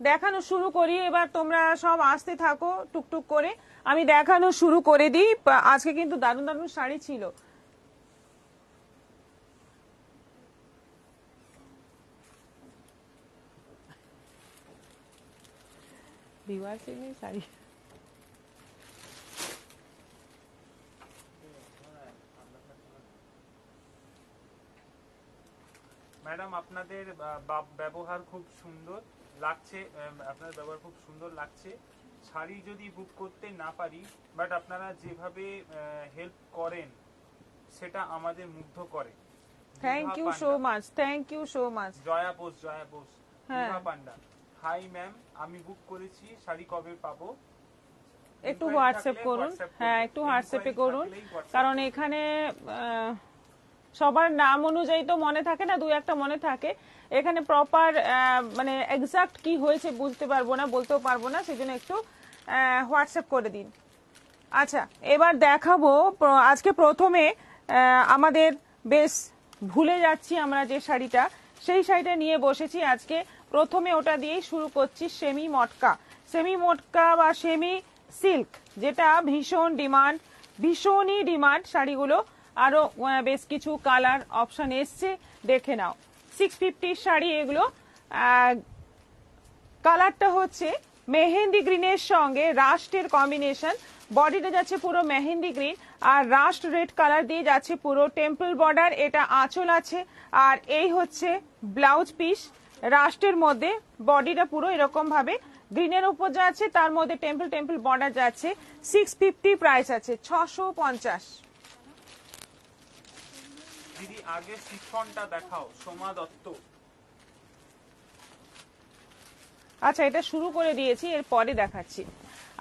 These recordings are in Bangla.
দেখানো শুরু করি এবার, তোমরা সব আসতে থাকো টুকটুক করে, আমি দেখানো শুরু করে দিই। আজকে কিন্তু দারুণ দারুণ শাড়ি ছিল। শাড়ি ম্যাডাম আপনাদের ব্যবহার খুব সুন্দর লাগছে, আপনার ব্যবহার খুব সুন্দর লাগছে। শাড়ি যদি বুক করতে না পারি, বাট আপনারা যেভাবে হেল্প করেন সেটা আমাদের মুগ্ধ করে। Thank you so much, thank you so much. Joya Bose, Bibha Panda, hi ma'am, আমি বুক করেছি, শাড়ি কবে পাবো? একটু হোয়াটসঅ্যাপ করুন, হ্যাঁ একটু হোয়াটসঅ্যাপে করুন, কারণ এখানে সবার নাম অনুযায়ী তো মনে থাকে না, দুই একটা মনে থাকে। এখানে প্রপার মানে এক্সাক্ট কি হয়েছে বুঝতে পারবো না, বলতেও পারবো না, সেজন্য একটু হোয়াটসঅ্যাপ করে দিন। আচ্ছা, এবার দেখাবো আজকে প্রথমে আমাদের বেশ ভুলে যাচ্ছি আমরা যে শাড়িটা, সেই শাড়িটা নিয়ে বসেছি আজকে। প্রথমে ওটা দিয়েই শুরু করছি, সেমি মটকা। সেমি মটকা বা সেমি সিল্ক, যেটা ভীষণ ডিমান্ড, ভীষণই ডিমান্ড শাড়িগুলো। আরো বেশ কিছু কালার অপশন এসছে, দেখে নাও। 650 শাড়ি এগুলো। কালারটা হচ্ছে মেহেন্দি গ্রিনের সঙ্গে রাস্টের কম্বিনেশন। বডিটা যাচ্ছে পুরো মেহেন্দি গ্রিন, আর রাস্ট রেড কালার দিয়ে যাচ্ছে পুরো টেম্পল বর্ডার। এটা আঁচল আছে, আর এই হচ্ছে ব্লাউজ পিস। রাস্টের মধ্যে বডিটা পুরো এরকম ভাবে গ্রিনের উপর যাচ্ছে, তার মধ্যে টেম্পল টেম্পল বর্ডার যাচ্ছে। 650 প্রাইস আছে, 650। দিদি আগে শিফনটা দেখাও, সোমা দত্ত। আচ্ছা, এটা শুরু করে দিয়েছি, এর পরে দেখাচ্ছি।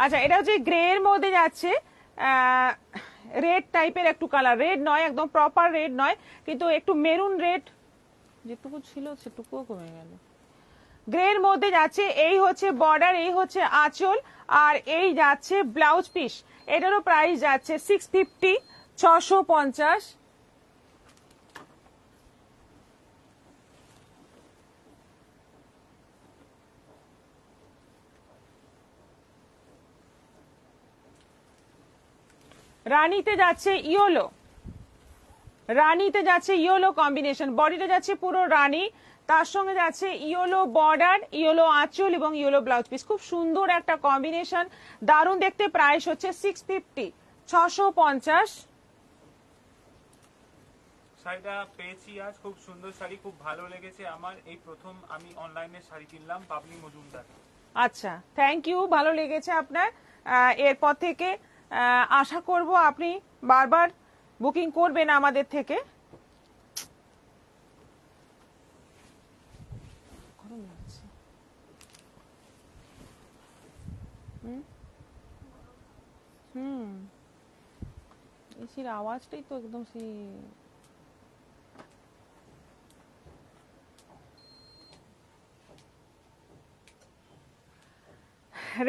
আচ্ছা, এটা হচ্ছে গ্রে এর মধ্যে যাচ্ছে, রেড টাইপের একটু কালার, রেড নয় একদম প্রপার রেড নয়, কিন্তু একটু মেরুন রেড যেটুকু ছিল সেটুকুও কমে গেল। গ্রে এর মধ্যে যাচ্ছে, এই হচ্ছে বর্ডার, এই হচ্ছে আঁচল, আর এই যাচ্ছে ব্লাউজ পিস। এটারও প্রাইস যাচ্ছে 650, 650। রানীতে যাচ্ছে ইয়েলো, রানীতে যাচ্ছে ইয়েলো কম্বিনেশন, বডিটা যাচ্ছে পুরো রানী, তার সঙ্গে যাচ্ছে ইয়েলো বর্ডার, ইয়েলো আঁচল এবং ইয়েলো ব্লাউজ পিস। খুব সুন্দর একটা কম্বিনেশন, দারুণ দেখতে। প্রাইস হচ্ছে 650, 650। শাড়িটা পেয়েছি আজ, খুব সুন্দর শাড়ি, খুব ভালো লেগেছে আমার। এই প্রথম আমি অনলাইনে শাড়ি কিনলাম পাবলি মজুমদার। আচ্ছা, থ্যাংক ইউ, ভালো লেগেছে আপনার। এরপর থেকে আশা করব আপনি বারবার বুকিং করবেন আমাদের থেকে। এসির আওয়াজটাই তো একদম সেই।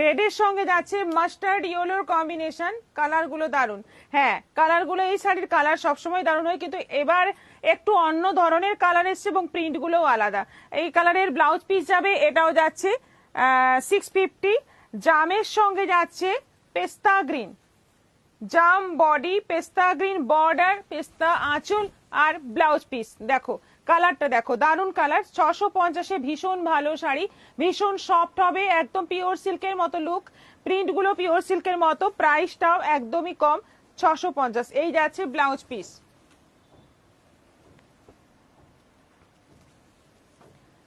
রেডের সঙ্গে যাচ্ছে মাস্টার্ড ইয়েলোর কম্বিনেশন, কালারগুলো দারুন। হ্যাঁ, কালারগুলো, এই শাড়ির কালার সবসময় দারুণ হয়, কিন্তু এবার একটু অন্য ধরনের কালার এসছে এবং প্রিন্টগুলোও আলাদা। এই কালারের ব্লাউজ পিস যাবে, এটাও যাচ্ছে 650। জামের সঙ্গে যাচ্ছে পেস্তা গ্রিন, জাম বডি, পেস্তা গ্রিন বর্ডার, পেস্তা আঁচল আর ব্লাউজ পিস। দেখো কালারটা, দেখো দারুন কালার। 650-এ ভীষণ ভালো শাড়ি, ভীষণ সফট হবে, একদম পিওর সিল্কের মতো লুক, প্রিন্ট গুলো পিওর সিল্কের মতো। প্রাইসটাও একদমই কম, 650। এই যাচ্ছে ব্লাউজ পিস।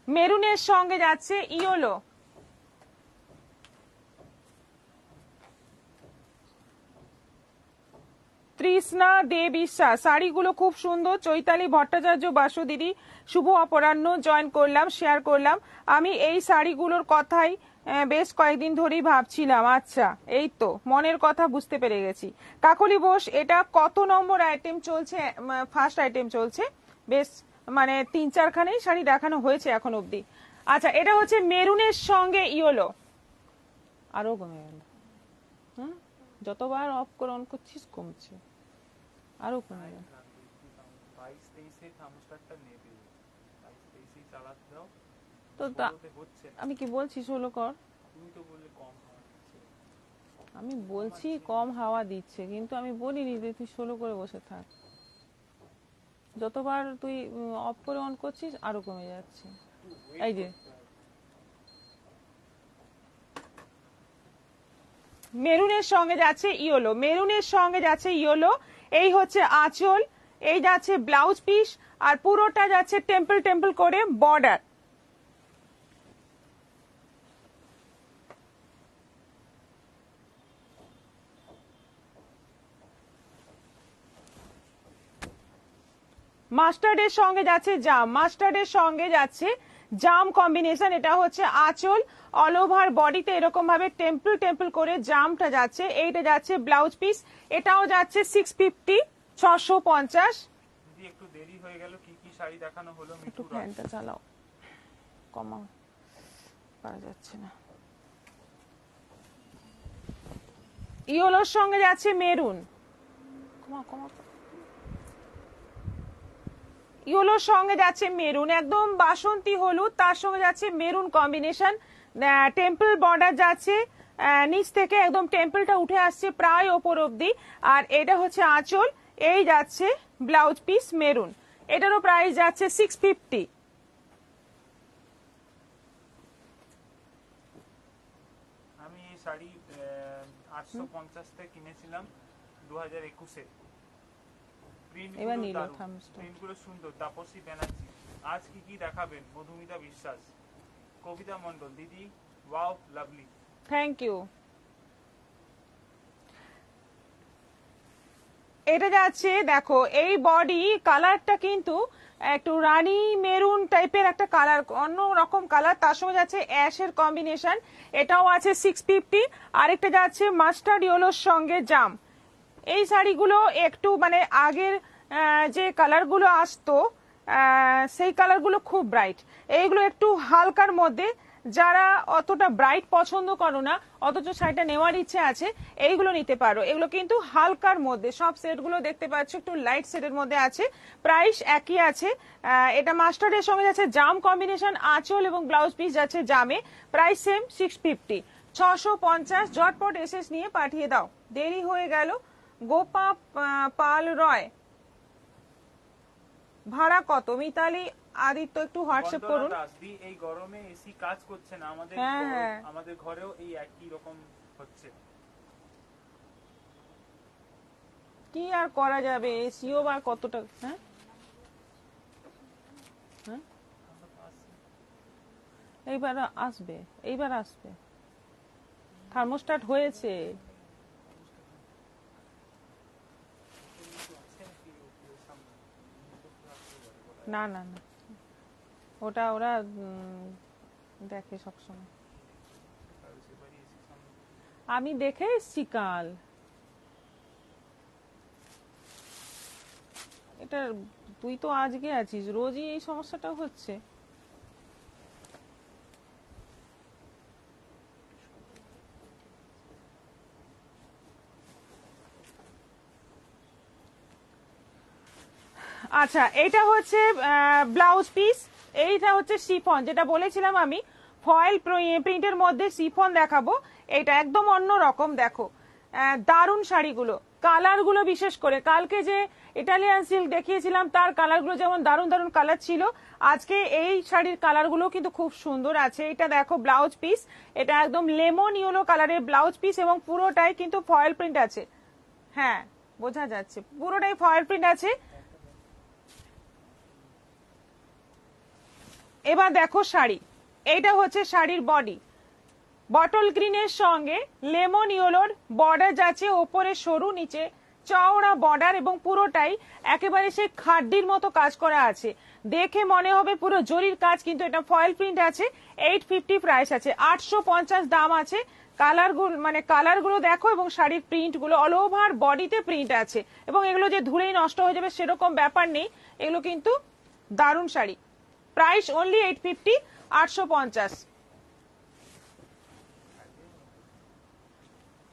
মেরুনের সঙ্গে যাচ্ছে ইয়েলো, তৃষ্ণা দে বিশ্বাস। শাড়িগুলো খুব সুন্দর। চৈতালি ভট্টাচার্য, বাসু দিদি, শুভ অপরাহ্ন, জয়েন করলাম, শেয়ার করলাম। আমি এই শাড়িগুলোর কথাই বেশ কয়েকদিন ধরেই ভাবছিলাম। আচ্ছা, এই তো মনের কথা বুঝতে পেরে গেছি। কাকলি বোস, এটা কত নম্বর আইটেম চলছে? ফার্স্ট আইটেম চলছে, বেশ মানে 3-4 খানেই শাড়ি দেখানো হয়েছে এখন অবধি। আচ্ছা, এটা হচ্ছে মেরুনের সঙ্গে ইয়েলো, আরো কমে গেল। হ্যাঁ, যতবার অফ করে অন করছিস কমছে, আরো কমে গেল। 22-23 থার্মোস্ট্যাটটা নেবে, 22-23 চালাতে দাও, তো ষোলোতে হচ্ছে না। আমি কি বলছি 16 কর, তুমি তো বললে কম হওয়া হচ্ছে। আমি বলছি কম হাওয়া দিচ্ছে, কিন্তু আমি বলিনি যে তুই 16 করে বসে থাক। যতবার তুই অফ করে অন করছিস আরো কমে যাচ্ছে। একটু wait এই যে করতে হবে। মেরুনের সঙ্গে যাচ্ছে ইয়েলো, মেরুনের সঙ্গে যাচ্ছে ইয়েলো। এই হচ্ছে আঁচল, এই যাচ্ছে ব্লাউজ পিস, আর পুরোটা যাচ্ছে টেম্পল টেম্পল করে বর্ডার। মাস্টার্ডের সঙ্গে যাচ্ছে জাম, মাস্টার্ডের সঙ্গে যাচ্ছে জাম কম্বিনেশন। এটা হচ্ছে আঁচল, অল ওভার বডিতে এরকম ভাবে টেম্পল টেম্পল করে জামটা যাচ্ছে। এইটা যাচ্ছে ব্লাউজ পিস, এটাও যাচ্ছে 650, 650। দিদি একটু দেরি হয়ে গেল, কি কি শাড়ি দেখানো হলো একটু মিঠুর? ফ্যানটা চালাও, কমাও, পারা যাচ্ছে না। ইয়েলোর সঙ্গে যাচ্ছে মেরুন, কমাও কমাও। ইয়েলোর সঙ্গে যাচ্ছে মেরুন, একদম বাসন্তী হলুদ, তার সঙ্গে যাচ্ছে মেরুন কম্বিনেশন। টেম্পল বর্ডার যাচ্ছে, নিচ থেকে একদম টেম্পলটা উঠে আসছে প্রায় ওপর অব্দি। আর এটা হচ্ছে আঁচল, এই যাচ্ছে ব্লাউজ পিস মেরুন। এটারও প্রাইস যাচ্ছে 650। আমি এই শাড়ি 850 কিনেছিলাম 2021-এ। এবার নিল থামস্টা। প্রিন্টগুলো সুন্দর। তাপসী ব্যানার্জি, আজ কি কি দেখাবেন? মধুমিতা বিশ্বাস, কবিতা মণ্ডল, দিদি ওয়াও লাভলি। Thank you. এটা যাচ্ছে, দেখো এই বডি কালারটা কিন্তু একটু রানী মেরুন টাইপের একটা কালার, অন্য রকম কালার, তার সঙ্গে যাচ্ছে অ্যাশের কম্বিনেশন। এটাও আছে 650। আরেকটা যাচ্ছে মাস্টার্ড ইয়েলোর সঙ্গে জাম। এই শাড়িগুলো একটু মানে আগের যে কালারগুলো আসতো সেই কালারগুলো খুব ব্রাইট, এইগুলো একটু হালকার মধ্যে। যারা অতটা ব্রাইট পছন্দ করো না অথচ শাড়িটা নেওয়ার ইচ্ছে আছে, এইগুলো নিতে পারো। এগুলো কিন্তু হালকার মধ্যে, সব সেটগুলো দেখতে পাচ্ছ একটু লাইট সেটের মধ্যে আছে। প্রাইস একই আছে। এটা মাস্টার্ডের সঙ্গে যাচ্ছে জাম কম্বিনেশন, আঁচল এবং ব্লাউজ পিস যাচ্ছে জামে। Price same 650, 650। ঝটপট এসএস নিয়ে পাঠিয়ে দাও, দেরি হয়ে গেল। গোপা পাল রয়, ভাড়া কত? মিতালি আদিত্য একটু হোয়াটসঅ্যাপ বন্দনা করুন। দাস, দি এই গরমে এসি কাজ করছে না, আমাদের হ্যাঁ, হ্যাঁ। আমাদের ঘরেও এই একই রকম হচ্ছে। কি আর করা যাবে, এসিও বা কতটা। হ্যাঁ হ্যাঁ, এইবার আসবে, এইবার আসবে। থার্মোস্ট্যাট হয়েছে। না না না, ওটা ওরা দেখে সবসময়। আমি দেখে এসছি কাল। এটা তুই তো আজকে আছিস, রোজই এই সমস্যাটা হচ্ছে। আচ্ছা, এটা হচ্ছে ব্লাউজ পিস, এইটা হচ্ছে শিফন, যেটা বলেছিলাম আমি ফয়েল প্রিন্টের মধ্যে শিফন দেখাবো। এটা একদম অন্য রকম, দেখো দারুণ শাড়িগুলো, কালারগুলো বিশেষ করে কালকে যে ইটালিয়ান সিল্ক দেখিয়েছিলাম তার কালারগুলো যেমন দারুণ দারুণ কালার ছিল, আজকে এই শাড়ির কালারগুলো কিন্তু খুব সুন্দর আছে। এটা দেখো ব্লাউজ পিস, এটা একদম লেমন ইয়েলো কালারের ব্লাউজ পিস এবং পুরোটাই কিন্তু ফয়েল প্রিন্ট আছে। হ্যাঁ বোঝা যাচ্ছে, পুরোটাই ফয়েল প্রিন্ট আছে। এবার দেখো শাড়ি, এইটা হচ্ছে শাড়ির বডি, বটল গ্রিনের সঙ্গে লেমন ইয়েলোর বর্ডার যাচ্ছে, ওপরে সরু নিচে চওড়া বর্ডার এবং পুরোটাই একেবারে সেই খাড্ডির মতো কাজ করা আছে। দেখে মনে হবে পুরো জরির কাজ, কিন্তু এটা ফয়েল প্রিন্ট আছে। 850 প্রাইস আছে, 850 দাম আছে। কালারগুলো দেখো এবং শাড়ির প্রিন্টগুলো অল ওভার বডিতে প্রিন্ট আছে, এবং এগুলো যে ধুলেই নষ্ট হয়ে যাবে সেরকম ব্যাপার নেই। এগুলো কিন্তু দারুণ শাড়ি। Price only 850, 850।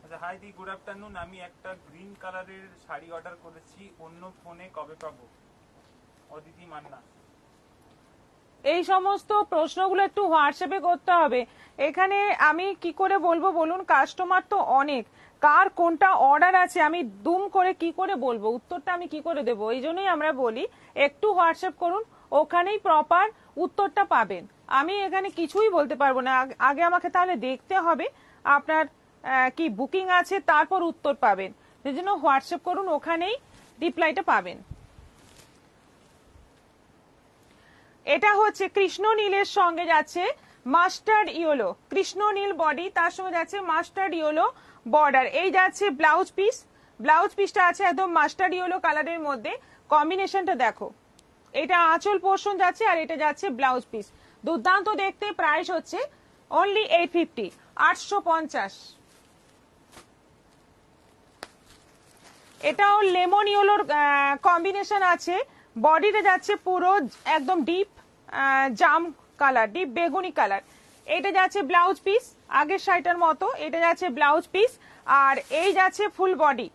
আচ্ছা, হাই দি, গুড আফটারনুন। আমি একটা গ্রিন কালারের শাড়ি অর্ডার করেছি, অন্য ফোনে কবে পাবো? অদিতি মান্না। এই সমস্ত প্রশ্নগুলো একটু হোয়াটসঅ্যাপে করতে হবে। এখানে আমি কি করে বলবো বলুন, কাস্টমার তো অনেক, কার কোনটা অর্ডার আছে আমি দুম করে কি করে বলবো, উত্তরটা আমি কি করে দেবো? এই জন্যই আমরা বলি একটু হোয়াটসঅ্যাপ করুন, ওখানেই প্রপার উত্তরটা পাবেন। আমি এখানে কিছুই বলতে পারবো না, আগে আমাকে তাহলে দেখতে হবে আপনার কি বুকিং আছে, তারপর উত্তর পাবেন। সেই জন্য হোয়াটসঅ্যাপ করুন, ওখানেই রিপ্লাইটা পাবেন। এটা হচ্ছে কৃষ্ণ নীলের সঙ্গে যাচ্ছে মাস্টার্ড ইয়েলো, কৃষ্ণ নীল বডি, তার সঙ্গে যাচ্ছে মাস্টার্ড ইয়েলো বর্ডার। এই যাচ্ছে ব্লাউজ পিস, ব্লাউজ পিসটা আছে একদম মাস্টার্ড ইয়েলো কালারের মধ্যে। কম্বিনেশনটা দেখো, এটা আঁচল পোর্শন যাচ্ছে আর এটা যাচ্ছে ব্লাউজ পিস। দুর্দান্ত দেখতে। প্রাইস হচ্ছে অনলি 850, 850। এটাও লেমন ইয়েলোর কম্বিনেশন আছে। বডিতে যাচ্ছে পুরো একদম ডিপ জাম কালার, ডিপ বেগুনি কালার। এটা যাচ্ছে ব্লাউজ পিস, আগের শাড়িটার মতো এটা যাচ্ছে ব্লাউজ পিস, আর এই যাচ্ছে ফুল বডি।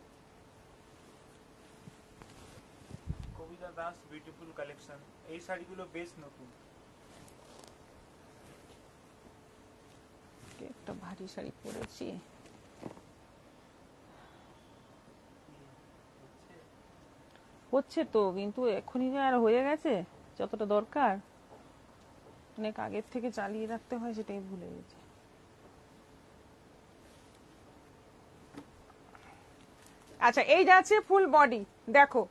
কবিতা দাস বিউটিফুল কালেকশন, এই শাড়িগুলো বেশ নতুন। একটা ভারী শাড়ি পরেছি, হচ্ছে তো, কিন্তু এখনই যে আর হয়ে গেছে যতটা দরকার, অনেক আগের থেকে চালিয়ে রাখতে হয়, সেটাই ভুলে গেছি। আচ্ছা, এই যাচ্ছে ফুল বডি, দেখো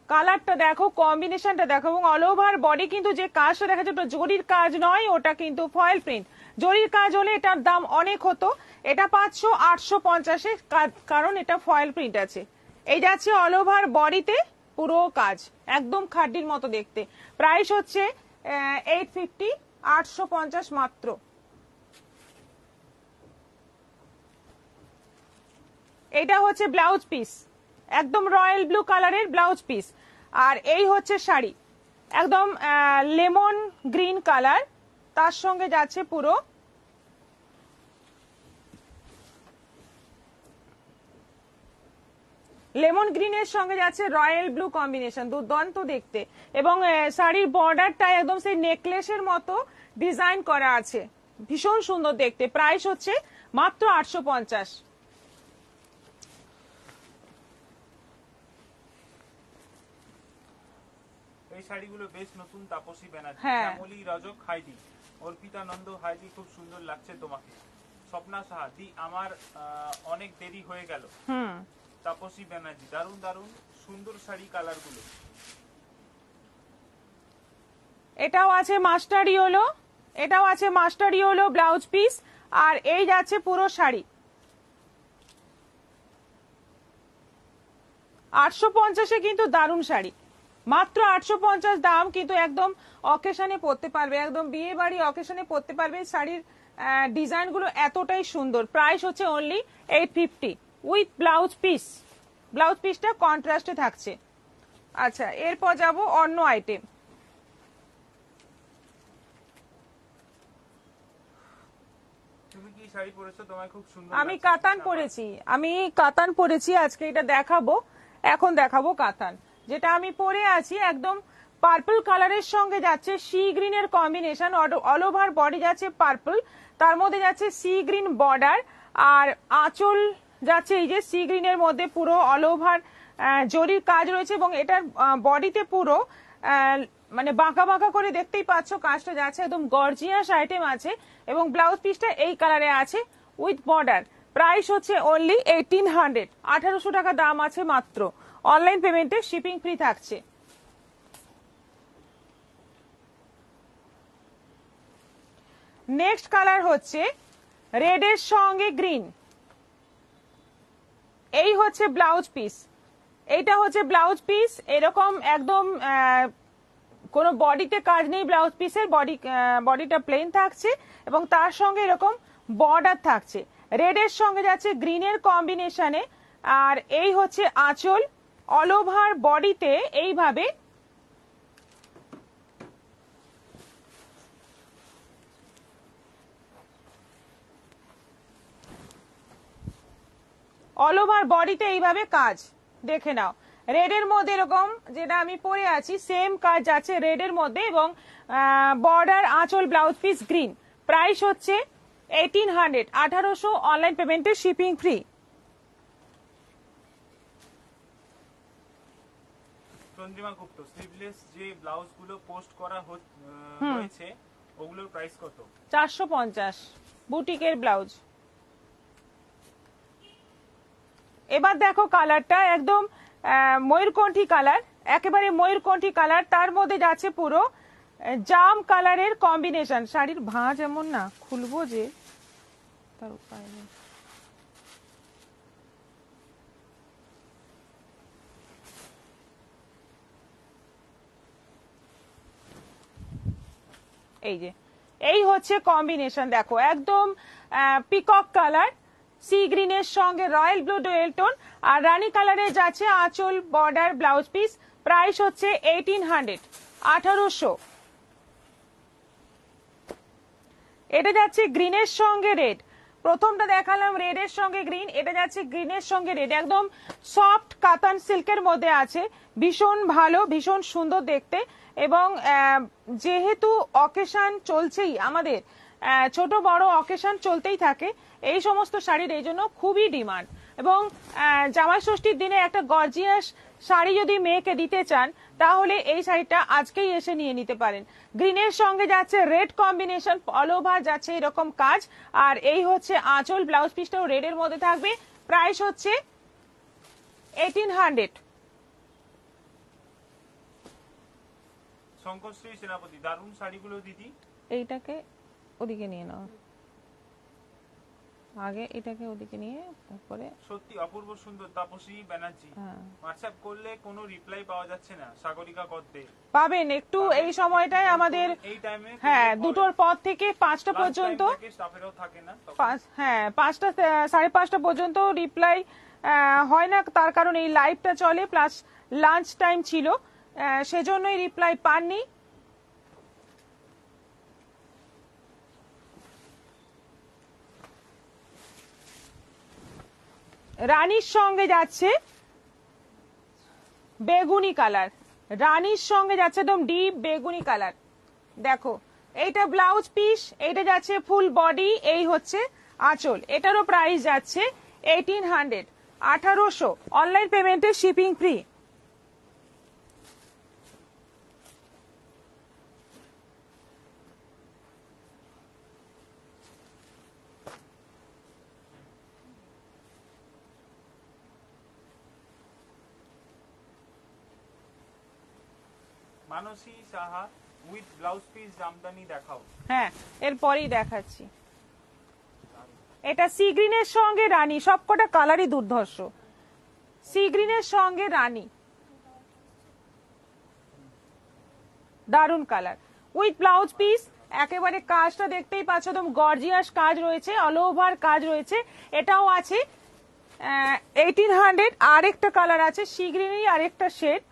কালারটা দেখো, কম্বিনেশনটা দেখো, এবং অল ওভার বডি কিন্তু যে কাজটা দেখা যাচ্ছে ওটা জরির কাজ নয়, ওটা কিন্তু ফয়েল প্রিন্ট। জরির কাজ হলে এটার দাম অনেক হতো, এটা পাচ্ছ 850-এ, কারণ এটা ফয়েল প্রিন্ট আছে। এই যাচ্ছে অল ওভার বডিতে পুরো কাজ, একদম খাড্ডির মতো দেখতে। প্রাইস হচ্ছে 850, 850 মাত্র। এটা হচ্ছে ব্লাউজ পিস, একদম রয়্যাল ব্লু কালারের ব্লাউজ পিস। আর এই হচ্ছে শাড়ি, একদম লেমন গ্রিন কালার, তার সঙ্গে যাচ্ছে পুরো লেমন গ্রিনের সঙ্গে যাচ্ছে রয়্যাল ব্লু কম্বিনেশন, দুর্দান্ত দেখতে। এবং শাড়ির বর্ডারটা একদম সেই নেকলেসের মতো ডিজাইন করা আছে, ভীষণ সুন্দর দেখতে। প্রাইস হচ্ছে মাত্র 850। এই শাড়িগুলো বেশ নতুন। তাপসী ব্যানার্জি, হ্যাঁ। শ্যামলী রজক, হাইদি, অর্পিতা নন্দ, হাইদি খুব সুন্দর লাগছে তোমাকে। স্বপ্না সাহা, দি আমার অনেক দেরি হয়ে গেল। তাপসী ব্যানার্জি, দারুণ দারুণ সুন্দর শাড়ি কালারগুলো। এটাও আছে মাস্টার্ড ইয়েলো, এটাও আছে মাস্টার্ড ইয়েলো ব্লাউজ পিস, আর এই যাচ্ছে পুরো শাড়ি। 850-এ কিন্তু দারুণ শাড়ি, মাত্র 850 দাম, কিন্তু একদম অকেশনে পরতে পারবে, একদম বিয়ে বাড়ি অকেশনে পরতে পারবে। শাড়ির ডিজাইন গুলো এতটাই সুন্দর। প্রাইস হচ্ছে only 850 with blouse piece, blouse পিসটা কন্ট্রাস্টে থাকছে। আচ্ছা, এরপর যাব অন্য আইটেম। তুমি কি শাড়ি পরেছো? তোমায় খুব সুন্দর আমি লাগছে। কাতান পরেছি, আমি কাতান পরেছি আজকে, এটা দেখাবো, এখন দেখাবো কাতান। যেটা আমি পরে আছি একদম পার্পল কালারের সঙ্গে যাচ্ছে সি গ্রিনের কম্বিনেশন, অল ওভার বডি যাচ্ছে পার্পল, তার মধ্যে যাচ্ছে সি গ্রিন বর্ডার, আর আঁচল যাচ্ছে এই যে সি গ্রিনের মধ্যে পুরো অল ওভার জরির কাজ রয়েছে, এবং এটার বডিতে পুরো মানে বাঁকা বাঁকা করে দেখতেই পাচ্ছ কাজটা যাচ্ছে, একদম গর্জিয়াস আইটেম আছে। এবং ব্লাউজ পিসটা এই কালারে আছে উইথ বর্ডার। প্রাইস হচ্ছে অনলি 1800, 1800 টাকা দাম আছে মাত্র। অনলাইন পেমেন্টে শিপিং ফ্রি থাকছে। নেক্সট কালার হচ্ছে রেডের সঙ্গে গ্রিন, এই হচ্ছে ব্লাউজ পিস, এইটা হচ্ছে ব্লাউজ পিস। এরকম একদম কোনো বডিতে কাজ নেই ব্লাউজ পিসের, বডিটা প্লেন থাকছে এবং তার সঙ্গে এরকম বর্ডার থাকছে। রেডের সঙ্গে যাচ্ছে গ্রিনের কম্বিনেশনে, আর এই হচ্ছে আঁচল। অল ওভার বডিতে এইভাবে অল ওভার বডিতে এইভাবে কাজ, দেখে নাও রেডের মধ্যে এরকম যেটা আমি পরে আছি সেম কাজ আছে রেডের মধ্যে, এবং বর্ডার আঁচল ব্লাউজ পিস গ্রিন। প্রাইস হচ্ছে 1800, 1800, অনলাইন পেমেন্টে শিপিং ফ্রি। চন্দ্রিমা গুপ্ত, স্লিভলেস যে ব্লাউজ গুলো পোস্ট করা হয়েছে ওগুলোর প্রাইস কত? 450, বুটিকের ব্লাউজ। এবার দেখো কালারটা একদম ময়ূরকণ্ঠী কালার, একেবারে ময়ূরকণ্ঠী কালার, তার মধ্যে যাচ্ছে পুরো জাম কালারের কম্বিনেশন। শাড়ির ভাঁজ এমন না, খুলবো যে তার উপায় নেই। এই যে এই হচ্ছে কম্বিনেশন, দেখো একদম পিকক কালার, সি গ্রিনের সঙ্গে রয়্যাল ব্লু ডুয়েল টোন, আর রানী কালারে যাচ্ছে আঁচল বর্ডার ব্লাউজ পিস। প্রাইস হচ্ছে 1800, 1800। এটা যাচ্ছে গ্রিনের সঙ্গে রেড, প্রথমটা দেখালাম রেডের সঙ্গে গ্রিন, এটা যাচ্ছে গ্রিনের সঙ্গে রেড, একদম সফট কাতান সিল্কের মধ্যে আছে, ভীষণ ভালো, ভীষণ সুন্দর দেখতে। এবং যেহেতু অকেশন চলছেই আমাদের, ছোট বড় অকেশন চলতেই থাকে, এই সমস্ত শাড়ির এই জন্য খুবই ডিমান্ড। এবং জামাই ষষ্ঠীর দিনে একটা গর্জিয়াস শাড়ি যদি মেয়েকে দিতে চান তাহলে এই শাড়িটা আজকেই এসে নিয়ে নিতে পারেন। গ্রিনের সঙ্গে যাচ্ছে রেড কম্বিনেশন, অল ওভার যাচ্ছে এরকম কাজ, আর এই হচ্ছে আঁচল, ব্লাউজ পিসটাও রেডের মধ্যে থাকবে। প্রাইস হচ্ছে 1800। শঙ্করশ্রী সেনাপতি, দারুণ শাড়িগুলো দিদি। এইটাকে ওদিকে নিয়ে নাও, আগে এটাকে ওদিকে নিয়ে তারপরে। সত্যি অপূর্ব সুন্দর। তাপসী ব্যানার্জি, হোয়াটসঅ্যাপ করলে কোনো রিপ্লাই পাওয়া যাচ্ছে না। সাগরিকা গদ্দে, পাবেন একটু এই সময়টায় আমাদের, এই টাইমে হ্যাঁ 2টোর পর থেকে 5টা পর্যন্ত, স্টাফেরও থাকে না, হ্যাঁ 5টা 5:30 পর্যন্ত রিপ্লাই হয় না, তার কারণ এই লাইভটা চলে প্লাস লাঞ্চ টাইম ছিল, সেজন্যই রিপ্লাই পাননি। রানীর সঙ্গে যাচ্ছে বেগুনি কালার, রানীর সঙ্গে যাচ্ছে একদম ডিপ বেগুনি কালার। দেখো এইটা ব্লাউজ পিস, এইটা যাচ্ছে ফুল বডি, এই হচ্ছে আঁচল। এটারও প্রাইস যাচ্ছে 1800, 1800, অনলাইন পেমেন্টে shipping free. Manasi Saha, with blouse piece jamdani দেখাও। হ্যাঁ এরপরেই দেখাচ্ছি। এটা সি গ্রিনের সঙ্গে রানী, সবকটা কালারই দুর্ধর্ষ। সি গ্রিনের সঙ্গে রানী, দারুন কালার, উইথ ব্লাউজ পিস। একেবারে কাজটা দেখতেই পাচ্ছ, একদম গর্জিয়াস কাজ রয়েছে, অল ওভার কাজ রয়েছে। এটাও আছে 1800। আরেকটা কালার আছে সি গ্রিনেরই আরেকটা শেড,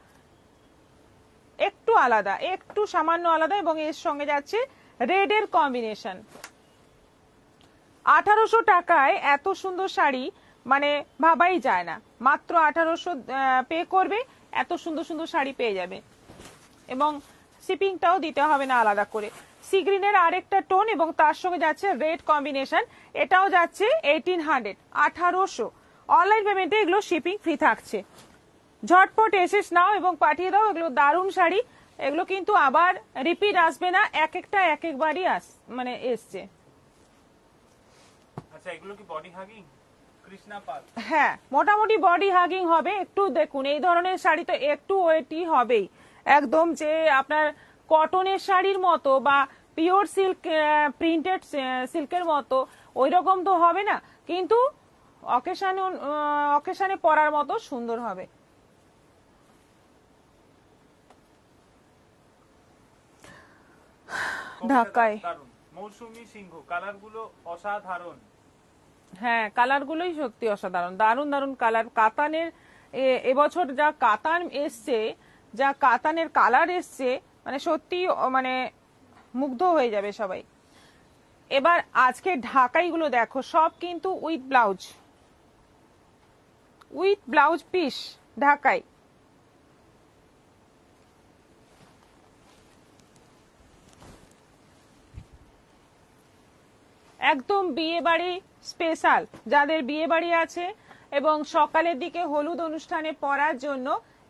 একটু আলাদা, একটু সামান্য আলাদা, এবং এর সঙ্গে যাচ্ছে রেডের কম্বিনেশন। 1800 টাকায় এত সুন্দর শাড়ি মানে ভাবাই যায় না, মাত্র 1800 পে করবে, এত সুন্দর সুন্দর শাড়ি পেয়ে যাবে, এবং শিপিংটাও দিতে হবে না আলাদা করে। সি গ্রিনের আরেকটা টোন এবং তার সঙ্গে যাচ্ছে রেড কম্বিনেশন, এটাও যাচ্ছে 1800, 1800। অনলাইন পেমেন্টে এগুলো শিপিং ফ্রি থাকছে। ঝটপট এসেস নাও এবং পাঠিয়ে দাও, এগুলো দারুণ শাড়ি, এগুলো কিন্তু আবার রিপিট আসবে না, এক একটা এক একবারই মানে এসছে। আচ্ছা, এগুলো কি বডি হাগিং? কৃষ্ণা পাল, হ্যাঁ মোটামুটি বডি হাগিং হবে। একটু দেখুন এই ধরনের শাড়ি তো একটু ওয়েটি হবেই, একদম যে আপনার কটনের শাড়ির মতো বা পিওর সিল্ক প্রিন্টেড সিল্কের মতো ওই রকম তো হবে না, কিন্তু অকেশনে পরার মতো সুন্দর হবে। ঢাকায় মৌসুমী সিংহ, কালারগুলো অসাধারণ। হ্যাঁ কালারগুলোই সত্যি অসাধারণ, দারুণ দারুণ কালার। কাতানের এবছর যা কাতান এসছে, যা কাতানের কালার এসছে, মানে সত্যি মানে মুগ্ধ হয়ে যাবে সবাই। এবার আজকে ঢাকাইগুলো দেখো, সব কিন্তু উইথ ব্লাউজ পিস ঢাকাই। একদম বিয়ে বাড়ি স্পেশাল, যাদের বিয়ে বাড়ি আছে এবং সকালের দিকে হলুদ অনুষ্ঠানে পরার জন্য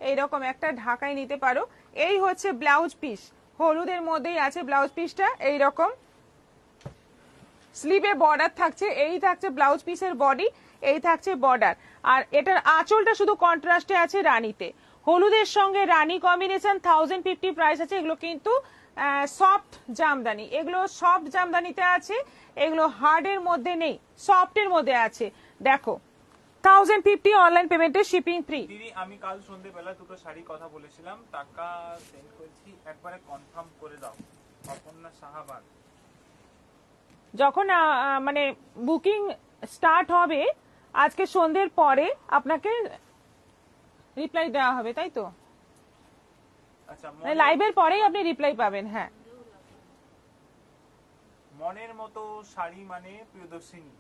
এইরকম একটা ঢাকাই নিতে পারো। এই হচ্ছে ব্লাউজ পিস, হলুদের মধ্যেই আছে ব্লাউজ পিসটা। এইরকম স্লিভে বর্ডার থাকছে, এই থাকছে ব্লাউজ পিসের বডি, এই থাকছে বর্ডার। আর এটার আঁচলটা শুধু কন্ট্রাস্টে আছে রানীতে, হলুদের সঙ্গে রানী কম্বিনেশন। 1050 প্রাইস আছে। এগুলো কিন্তু সফট জামদানি, এগুলো সফট জামদানিতে আছে, এগুলো হার্ডের মধ্যে নেই, সফটের মধ্যে আছে। দেখো 1050 অনলাইন পেমেন্টে শিপিং ফ্রি। দিদি আমি কাল সন্ধ্যেবেলা দুটো শাড়ি কথা বলেছিলাম, টাকা সেন্ড করেছি, একবারে কনফার্ম করে দাও। অপর্ণা সাহাবান। যখন মানে বুকিং স্টার্ট হবে আজকে সন্ধ্যের পরে আপনাকে রিপ্লাই দেওয়া হবে, তাই তো? আচ্ছা, লাইভের পরেই আপনি রিপ্লাই পাবেন। হ্যাঁ, মনের মতো শাড়ি মানে প্রিয়দর্শিনী।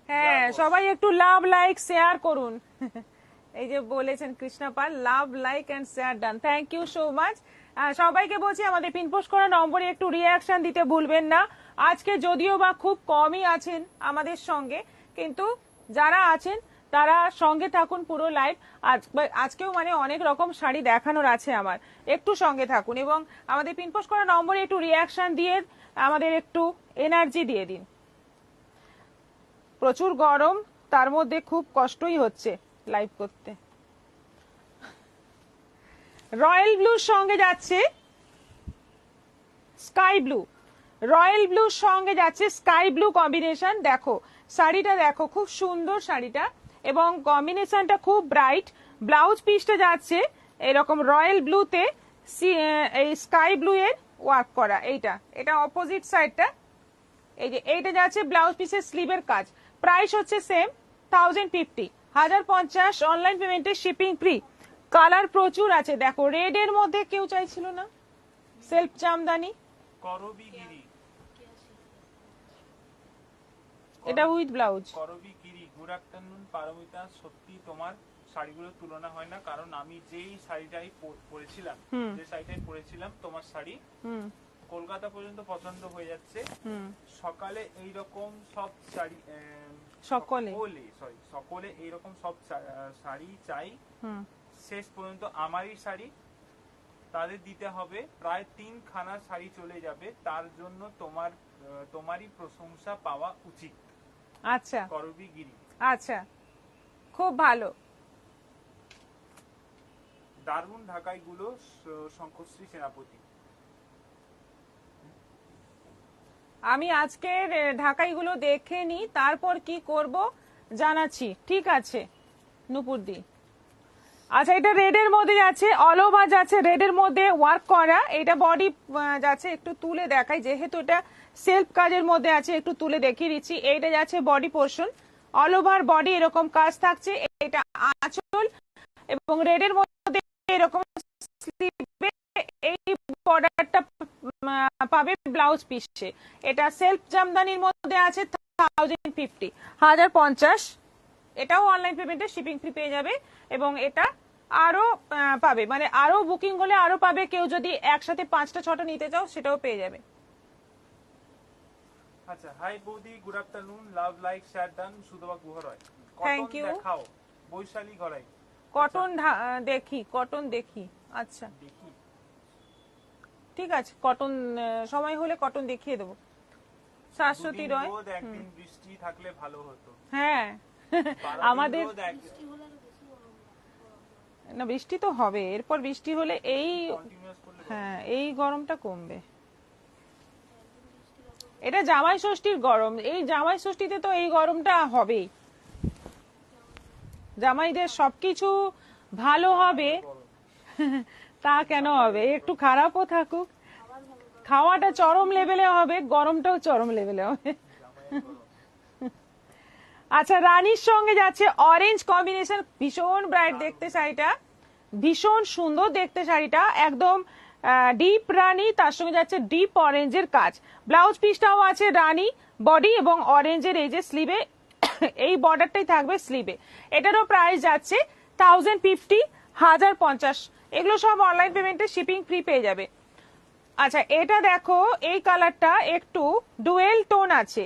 হ্যাঁ, সবাই একটু লাভ লাইক শেয়ার করুন। এই যে বলেছেন Krishna Pal, love like and share done, thank you so much. সবাইকে বলছি আমাদের পিনপোস্ট করা নম্বরে একটু রিয়াকশন দিতে ভুলবেন না। আজকে যদিও বা খুব কমই আছেন আমাদের সঙ্গে, কিন্তু যারা আছেন তারা সঙ্গে থাকুন পুরো লাইভ। আজকেও মানে অনেক রকম শাড়ি দেখানোর আছে আমার, একটু সঙ্গে থাকুন এবং আমাদের পিনপোস্ট করা নম্বরে একটু রিয়াকশন দিয়ে আমাদের একটু এনার্জি দিয়ে দিন। প্রচুর গরম, তার মধ্যে খুব কষ্টই হচ্ছে লাইভ করতে। রয়্যাল ব্লুর সঙ্গে যাচ্ছে স্কাই ব্লু, রয়্যাল ব্লুর সঙ্গে যাচ্ছে স্কাই ব্লু কম্বিনেশন। দেখো শাড়িটা, দেখো খুব সুন্দর শাড়িটা এবং কম্বিনেশনটা খুব ব্রাইট। ব্লাউজ পিসটা যাচ্ছে এরকম রয়্যাল ব্লুতে এই স্কাই ব্লু এর ওয়ার্ক করা। এটা অপোজিট সাইডটা, এই যে এইটা যাচ্ছে ব্লাউজ পিসের স্লিভের কাজ। প্রাইস হচ্ছে সেম 1050, 1050 অনলাইন পেমেন্টে শিপিং ফ্রি। কালার প্রচুর আছে। দেখো রেড এর মধ্যে কেউ চাইছিল না, সেলফ জামদানি, করবি গিরি, এটা উইথ ব্লাউজ। করবি গিরি। গুড আফটারনুন পারমিতা, সত্যি তোমার শাড়িগুলোর তুলনা হয় না, কারণ আমি যেই শাড়িটাই পরেছিলাম, যে শাড়িটাই পরেছিলাম তোমার শাড়ি কলকাতা পর্যন্ত পছন্দ হয়ে যাচ্ছে। সকালে এইরকম সব শাড়ি, সকলে এইরকম সব শাড়ি চাই, শেষ পর্যন্ত আমারই শাড়ি তাদের দিতে হবে। প্রায় 3 খানা শাড়ি চলে যাবে, তার জন্য তোমারই প্রশংসা পাওয়া উচিত। আচ্ছা, করবি গিরি। আচ্ছা, খুব ভালো, দারুণ ঢাকাইগুলো। শঙ্করশ্রী সেনাপতি। আমি আজকের ঢাকাইগুলো দেখে নি, তারপর কি করব জানাচ্ছি, ঠিক আছে নুপুরদি। আচ্ছা, এটা রেড এর মধ্যে যাচ্ছে, অল ওভার যাচ্ছে রেড এর মধ্যে ওয়ার্ক করা। এটা বডি যাচ্ছে, একটু তুলে দেখাই, যেহেতু এটা সেলফ কাজের মধ্যে আছে একটু তুলে দেখিয়ে দিচ্ছি। এইটা যাচ্ছে body portion, all over body এরকম কাজ থাকছে। এটা আঁচল এবং রেড এর মধ্যে এরকম স্লিভে এই বর্ডারটা পাবে ব্লাউজ পিসে। এটা সেলফ জামদানির মধ্যে আছে 1050, 1050। এটাও অনলাইন পেমেন্টে শিপিং ফ্রি পেয়ে যাবে এবং এটা আরো পাবে, মানে আরো বুকিং হলে আরো পাবে। কেউ যদি একসাথে 5টা 6টা নিতে চাও সেটাও পেয়ে যাবে। আচ্ছা, হাই বৌদি, good afternoon, love like share done. Sudhaba Guharay, thank you. দেখাও বৈশালী ঘরাই। কটন দেখি, কটন দেখি। আচ্ছা দেখি, ঠিক আছে, কটন সময় হলে কটন দেখিয়ে দেবো। শাশ্বতী রয়, একদিন বৃষ্টি থাকলে ভালো হতো। হ্যাঁ আমাদের না, বৃষ্টি তো হবে, এরপর বৃষ্টি হলে হ্যাঁ এই গরমটা কমবে। এটা জামাই ষষ্ঠীর গরম, এই জামাই ষষ্ঠীতে তো এই গরমটা হবেই। জামাইদের সবকিছু ভালো হবে তা কেন হবে, একটু খারাপও থাকুক, খাওয়াটা চরম লেভেলে হবে, গরমটাও চরম লেভেলে হবে। আচ্ছা, রানীর সঙ্গে যাচ্ছে অরেঞ্জ কম্বিনেশন, ভীষণ ব্রাইট দেখতে শাড়িটা, ভীষণ সুন্দর দেখতে শাড়িটা, একদম ডিপ রানী, তার সঙ্গে যাচ্ছে ডিপ অরেঞ্জের কাজ। ব্লাউজ পিসটাও আছে রানী বডি এবং অরেঞ্জের এই যে স্লিভে এই বর্ডারটাই থাকবে স্লিভে। এটারও প্রাইস যাচ্ছে 1050, 1050। এগুলো সব অনলাইন পেমেন্টে শিপিং ফ্রি পেয়ে যাবে। আচ্ছা, এটা দেখো, এই কালারটা একটু ডুয়েল টোন আছে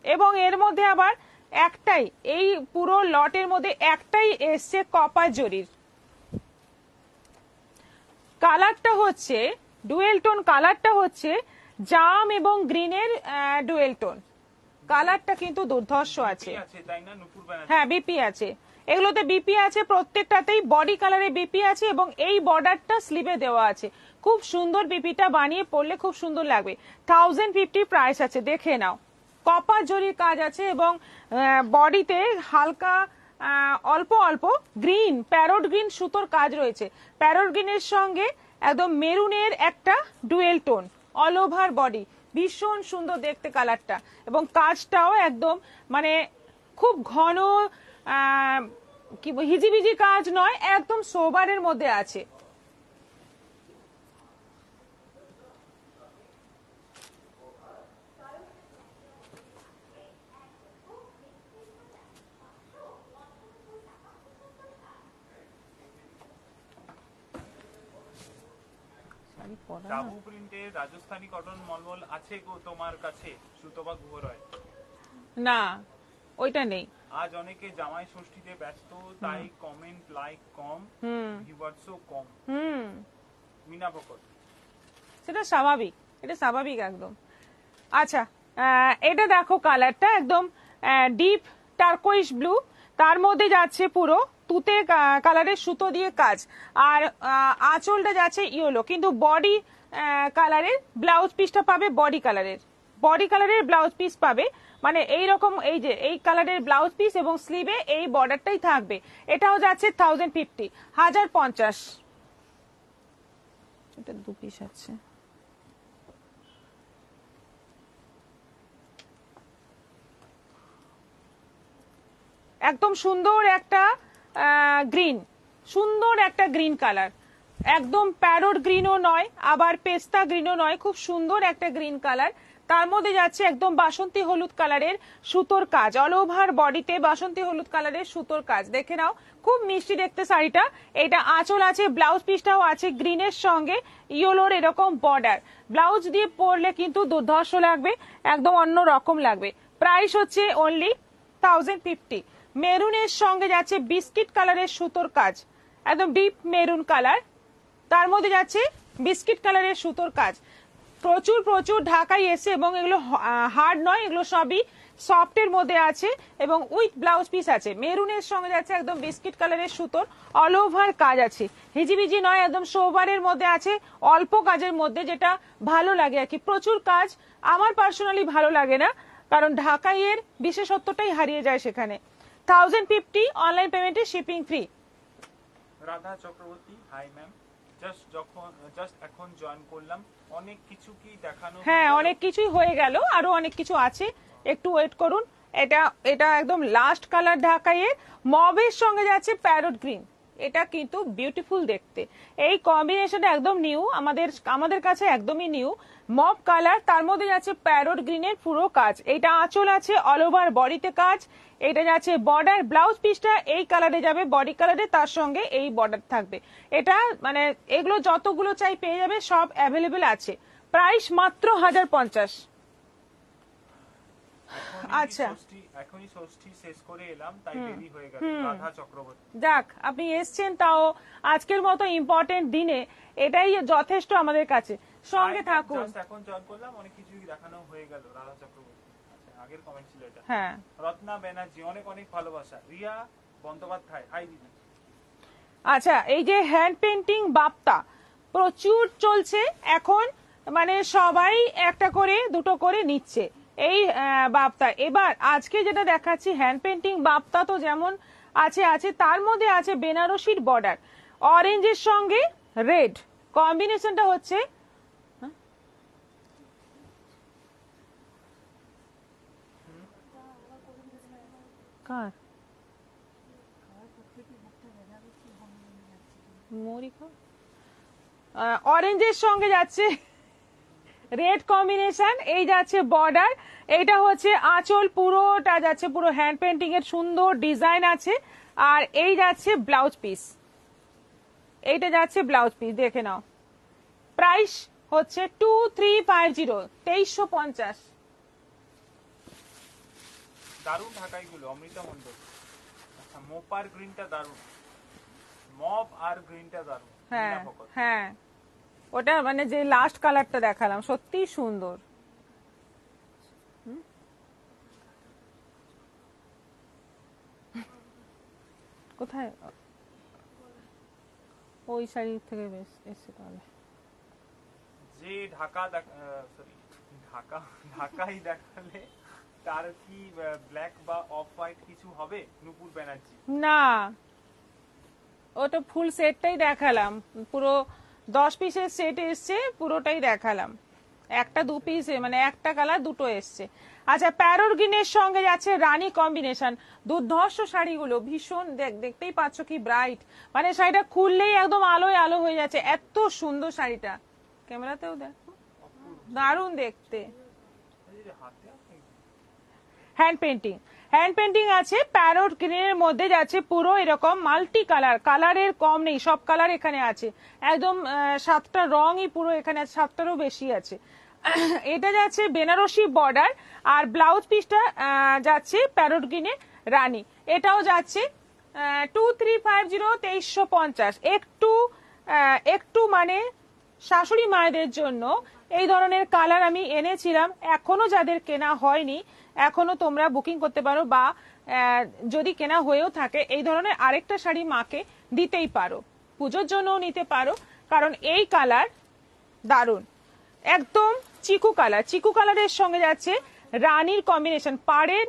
এবং এর মধ্যে আবার একটাই, এই পুরো লটের মধ্যে একটাই এসছে কপার জরির। কালারটা হচ্ছে ডুয়েল টোন, কালারটা হচ্ছে জাম এবং গ্রিনের ডুয়েল টোন। কালারটা কিন্তু দুর্ধর্ষ আছে। তাই না নুপুর ব্যানার্জি? হ্যাঁ, বিপি আছে, এগুলোতে বিপি আছে, প্রত্যেকটাতেই বডি কালারে বিপি আছে এবং এই বর্ডারটা স্লিভে দেওয়া আছে। খুব সুন্দর, বিপিটা বানিয়ে পরলে খুব সুন্দর লাগবে। 1050 প্রাইস আছে, দেখে নাও। কপার জরির কাজ আছে এবং বডিতে হালকা অল্প অল্প গ্রিন, প্যারট গ্রিন সুতোর কাজ রয়েছে। প্যারট গ্রিনের সঙ্গে একদম মেরুনের একটা dual tone, all over body, ভীষণ সুন্দর দেখতে কালারটা। এবং কাজটাও একদম মানে খুব ঘন, কি হিজিবিজি কাজ নয়, একদম সোবারের মধ্যে আছে। টাবু প্রিন্টের রাজস্থানী কটন মলমল আছে গো তোমার কাছে, সুতপা গুহ রয়? না, ওইটা নেই। আজ অনেকে জামাই ষষ্ঠীতে ব্যস্ত, তাই কমেন্ট লাইক কম, ভিউয়ার্সও কম। মিনা বকর, সেটা স্বাভাবিক, এটা স্বাভাবিক একদম। আচ্ছা, এটা দেখো, কালারটা একদম ডিপ টার্কোইশ ব্লু, তার মধ্যে যাচ্ছে পুরো তুতে কালারের সুতো দিয়ে কাজ, আর আঁচলটা যাচ্ছে ইয়েলো, কিন্তু বডি কালারের ব্লাউজ পিসটা পাবে, বডি কালারের ব্লাউজ পিস পাবে। মানে এই রকম, এই যে এই কালারের ব্লাউজ পিস এবং স্লিভে এই বর্ডারটাই থাকবে। এটাও যাচ্ছে 1050, 1050। এটা 2 পিস আছে। একদম সুন্দর একটা গ্রিন, সুন্দর একটা গ্রিন কালার, একদম প্যারট গ্রিনও নয় আবার পেস্তা গ্রিনও নয়, খুব সুন্দর একটা গ্রিন কালার। তার মধ্যে যাচ্ছে একদম বাসন্তী হলুদ কালারের সুতোর কাজ, অল ওভার বডিতে বাসন্তী হলুদ কালারের সুতোর কাজ, দেখে নাও, খুব মিষ্টি দেখতে শাড়িটা। এটা আঁচল আছে, ব্লাউজ পিসটাও আছে গ্রিনের সঙ্গে ইয়েলোর এরকম বর্ডার। ব্লাউজ দিয়ে পরলে কিন্তু দুর্ধর্ষ লাগবে, একদম অন্য রকম লাগবে। প্রাইস হচ্ছে অনলি 1050। মেরুনের সঙ্গে যাচ্ছে বিস্কিট কালারের সুতোর কাজ, একদম ডিপ মেরুন কালার, তার মধ্যে যাচ্ছে বিস্কিট কালারের সুতোর কাজ। প্রচুর প্রচুর ঢাকাই এসে, এবং এগুলো হার্ড নয়, এগুলো সবই সফটের মধ্যে আছে এবং উইথ ব্লাউজ পিস আছে। মেরুনের সঙ্গে যাচ্ছে একদম বিস্কিট কালারের সুতোর, অল ওভার কাজ আছে, হিজিবিজি নয়, একদম সোবারের মধ্যে আছে, অল্প কাজের মধ্যে, যেটা ভালো লাগে আর কি। প্রচুর কাজ আমার পার্সোনালি ভালো লাগে না, কারণ ঢাকাইয়ের বিশেষত্বটাই হারিয়ে যায় সেখানে। 1050, অনলাইন পেমেন্টে shipping free. Radha Chakraborty, hi ma'am, just এখন জয়েন করলাম, অনেক কিছু কি দেখানো? হ্যাঁ, অনেক কিছুই হয়ে গেল, আরো অনেক কিছু আছে, একটু ওয়েট করুন। এটা একদম লাস্ট কালার ঢাকাইয়ের, মবের সঙ্গে যাচ্ছে প্যারট গ্রিন। এটা কিন্তু বিউটিফুল দেখতে, এই কম্বিনেশনটা একদম নিউ, আমাদের কাছে একদমই নিউ। মব কালার, তার মধ্যে যাচ্ছে প্যারট গ্রিনের পুরো কাজ। এটা আঁচল আছে, অল ওভার বডিতে কাজ। এটা যাচ্ছে বর্ডার, ব্লাউজ পিসটা এই কালারে যাবে, বডি কালারে, তার সঙ্গে এই বর্ডার থাকবে। এটা মানে এগুলো যতগুলো চাই পেয়ে যাবে, সব অ্যাভেলেবেল আছে। প্রাইস মাত্র 1050। আচ্ছা, এখনই ষষ্ঠী শেষ করে এলাম, তাই দেরি হয়ে গেল। রাধা চক্রবর্তী, যাক, আপনি এসছেন, তাও আজকের মতো ইম্পর্টেন্ট দিনে এটাই যথেষ্ট আমাদের কাছে। সঙ্গে থাকুন। এখন জয়েন করলাম, অনেক কিছুই দেখানো হয়ে গেল। রাধা চক্রবর্তী, আচ্ছা, আগের কমেন্ট ছিল এটা। হ্যাঁ, রত্না ব্যানার্জি, অনেক অনেক ভালোবাসা। রিয়া বন্দ্যোপাধ্যায়, হাই দিদি। আচ্ছা, এই যে হ্যান্ড পেন্টিং বাপ্তা প্রচুর চলছে এখন, মানে সবাই একটা করে দুটো করে নিচ্ছে এই বাপ্তা। এবার আজকে যেটা দেখাচ্ছি হ্যান্ড পেন্টিং বাপ্তা, তো যেমন আছে তার মধ্যে আছে বেনারসির বর্ডার, অরেঞ্জের সঙ্গে রেড কম্বিনেশনটা হচ্ছে, কার অরেঞ্জের সঙ্গে যাচ্ছে রেড কম্বিনেশন, এই যাচ্ছে বর্ডার, এইটা হচ্ছে আঁচল, পুরোটা যাচ্ছে পুরো হ্যান্ড পেন্টিং এর সুন্দর ডিজাইন আছে, আর এই যাচ্ছে ব্লাউজ পিস, এইটা যাচ্ছে ব্লাউজ পিস, দেখে নাও। প্রাইস হচ্ছে 2350, 2350। দারুণ ঢাকাই গুলো, অমৃতা মণ্ডল। আচ্ছা, মোপার গ্রিনটা দারুণ, মপ আর গ্রিনটা দারুণ। হ্যাঁ নীলা ভকত। হ্যাঁ, ওটা মানে যে লাস্ট কালারটা দেখালাম সত্যি সুন্দর। কোথায় ওই শাড়ি থেকে বেশ এসছে তাহলে। যে ঢাকা সরি, ঢাকাই দেখালে তার কি ব্ল্যাক বা অফ হোয়াইট কিছু হবে নূপুর ব্যানার্জি? না, ওটা ফুল সেটটাই দেখালাম, পুরো 10 পিসের সেট এসছে, পুরোটাই দেখালাম। একটা 2 পিস মানে একটা কালার দুটো এসছে। আচ্ছা, প্যারোর গ্রিনের সঙ্গে যাচ্ছে রানী কম্বিনেশন, দুর্ধর্ষ শাড়িগুলো ভীষণ, দেখতেই পাচ্ছ কি ব্রাইট, মানে শাড়িটা খুললেই একদম আলোয় আলো হয়ে যাচ্ছে, এত সুন্দর শাড়িটা। ক্যামেরাতেও দেখো, দারুণ দেখতে। হ্যান্ড পেন্টিং, হ্যান্ড পেন্টিং আছে, প্যারোট গ্রিনের মধ্যে যাচ্ছে পুরো এরকম মাল্টি কালার, কালারের কম নেই, সব কালার এখানে আছে, একদম 7টা রঙই পুরো এখানে আছে, 7টারও বেশি আছে। এটা যাচ্ছে বেনারসি বর্ডার, আর ব্লাউজ পিসটা যাচ্ছে প্যারোট গ্রিনে রানী, এটাও যাচ্ছে 2350, 2350। একটু মানে শাশুড়ি মায়েদের জন্য এই ধরনের কালার আমি এনেছিলাম, এখনো যাদের কেনা হয়নি এখনো তোমরা বুকিং করতে পারো, বা যদি কেনা হয়েও থাকে এই ধরনের আরেকটা শাড়ি মাকে দিতেই পারো, পুজোর জন্যও নিতে পারো, কারণ এই কালার দারুণ, একদম চিকু কালার, চিকু কালারের সঙ্গে যাচ্ছে রানীর কম্বিনেশন, পাড়ের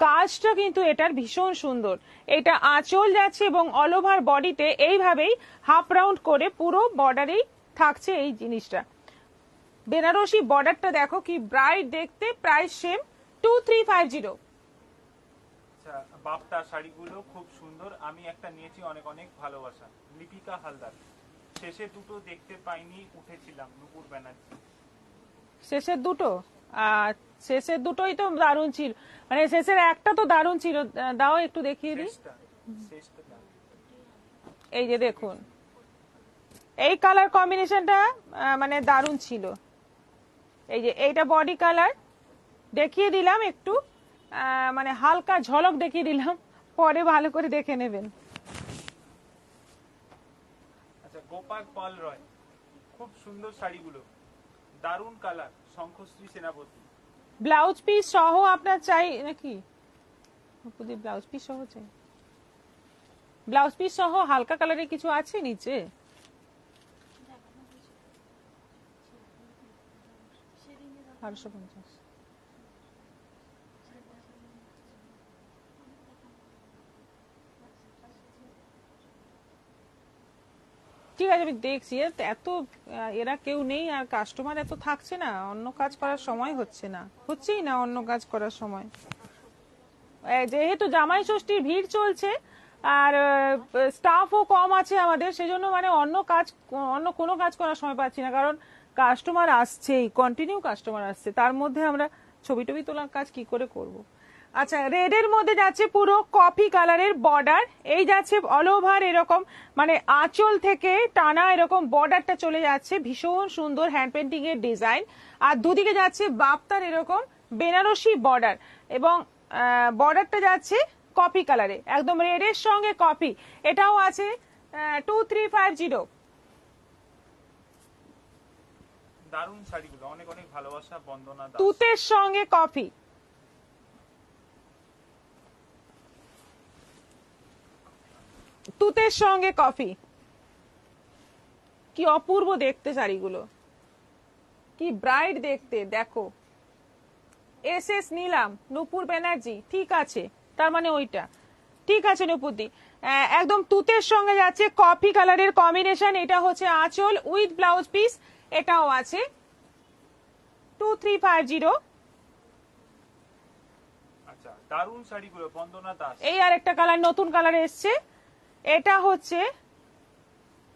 কাজটা কিন্তু এটার ভীষণ সুন্দর। এটা আঁচল যাচ্ছে এবং অল ওভার বডিতে এইভাবেই হাফ রাউন্ড করে পুরো বর্ডারেই থাকছে এই জিনিসটা। বেনারসি বর্ডারটা দেখো কি ব্রাইট দেখতে, প্রাইস সেম 2350। আচ্ছা, বাপ্তা শাড়িগুলো খুব সুন্দর, আমি একটা নিয়েছি, অনেক অনেক ভালোবাসা। লিপিকা হালদার। শেষে দুটো দেখতে পাইনি, উঠেছিলাম নূপুর ব্যানার্জি। শেষের দুটো, আর শেষের দুটোই তো দারুণ ছিল, মানে শেষের একটা তো দারুণ ছিল, দাও একটু দেখিয়ে দিই। শেষটা দাও। এই যে দেখুন, এই কালার কম্বিনেশনটা মানে দারুণ ছিল। এই যে এইটা বডি কালার দেখিয়ে দিলাম একটু, মানে হালকা ঝলক দেখিয়ে দিলাম, পরে ভালো করে দেখে নেবেন। আচ্ছা, গোপাল পাল রয়, খুব সুন্দর শাড়িগুলো, দারুণ কালার, শঙ্খশ্রী সেনাপতি। ব্লাউজ পিস সহ আপনার চাই নাকি? ব্লাউজ পিস সহ চাই, ব্লাউজ পিস সহ হালকা কালারের কিছু আছে নিচে? আড়াইশো 50। ঠিক আছে, আমি দেখছি, এত এরা কেউ নেই আর কাস্টমার এত থাকছে না, অন্য কাজ করার সময় হচ্ছে না, হচ্ছেই না অন্য কাজ করার সময়, যেহেতু জামাই ষষ্ঠীর ভিড় চলছে আর স্টাফও কম আছে আমাদের, সেজন্য মানে অন্য কোনো কাজ করার সময় পাচ্ছি না, কারণ কাস্টমার আসছেই, কন্টিনিউ কাস্টমার আসছে, তার মধ্যে আমরা ছবি টবি তোলার কাজ কি করে করব। আচ্ছা, রেড এর মধ্যে যাচ্ছে পুরো কফি কালারের বর্ডার, এই যাচ্ছে অল ওভার এরকম, মানে আঁচল থেকে টানা এরকম বর্ডারটা চলে যাচ্ছে, ভীষণ সুন্দর হ্যান্ড পেন্টিং এর ডিজাইন, আর দুদিকে যাচ্ছে বাপ্তার এরকম বেনারসি বর্ডার, এবং বর্ডারটা যাচ্ছে কফি কালারে, একদম রেড এর সঙ্গে কফি, এটাও আছে 2350। দারুণ শাড়িগুলো, অনেক অনেক ভালোবাসা, বন্দনা দাস। তুতের সঙ্গে কফি, তুতের সঙ্গে কফি, কি অপূর্ব দেখতে শাড়িগুলো, কি ব্রাইট দেখতে, দেখো। এস নিলাম, নূপুর ব্যানার্জি, ঠিক আছে, তার মানে ওইটা ঠিক আছে নূপুরদি, একদম তুতের সঙ্গে যাচ্ছে কফি কালারের কম্বিনেশন, এটা হচ্ছে আঁচল উইথ ব্লাউজ পিস, এটাও আছে 2350। আচ্ছা, দারুণ শাড়িগুলো, বন্দনা দাস। এই আর একটা কালার নতুন কালার এসছে, এটা হচ্ছে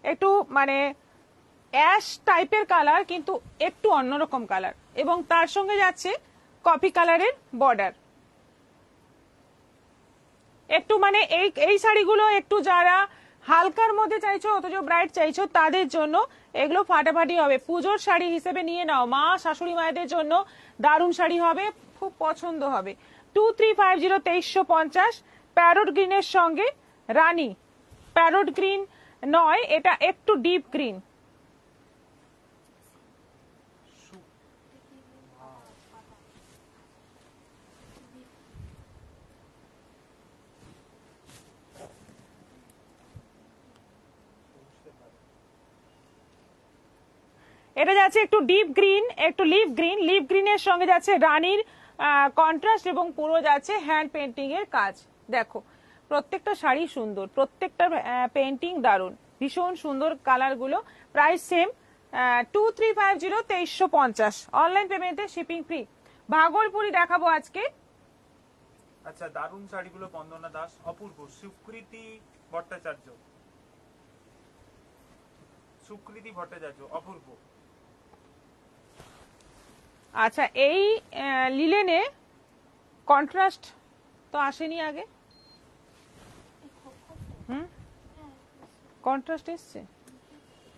একটু মানে অ্যাশ টাইপের কালার, কিন্তু একটু অন্যরকম কালার, এবং তার সঙ্গে যাচ্ছে কফি কালারের বর্ডার, একটু মানে এই শাড়িগুলো একটু যারা হালকার মধ্যে চাইছো অথচ ব্রাইট চাইছো তাদের জন্য এগুলো ফাটাফাটি হবে। পুজোর শাড়ি হিসেবে নিয়ে নাও, মা শাশুড়ি মায়েদের জন্য দারুণ শাড়ি হবে, খুব পছন্দ হবে। 2350 2350, প্যারোট গ্রিনের সঙ্গে রানী। প্যারোট গ্রিন নয়, এটা একটু ডিপ গ্রিন। এটা যাচ্ছে একটু ডিপ গ্রিন, একটু লিভ গ্রিন। লিভ গ্রিনের সঙ্গে যাচ্ছে রানীর কন্ট্রাস্ট এবং পুরো যাচ্ছে হ্যান্ড পেন্টিং এর কাজ। দেখো প্রত্যেকটা শাড়ি সুন্দর, প্রত্যেকটা পেন্টিং দারুণ, ভীষণ সুন্দর কালার গুলো। প্রাইস সেম 2350 2350, অনলাইন পেমেন্টে শিপিং ফ্রি। ভাগলপুরি দেখাবো আজকে। আচ্ছা, দারুণ শাড়িগুলো বন্দনা দাস, অপূর্ব। সুকৃতি ভট্টাচার্য, সুকৃতি ভট্টাচার্য, অপূর্ব। আচ্ছা, এই লিলেনে কন্ট্রাস্ট তো আসেনি আগে। কন্ট্রাস্ট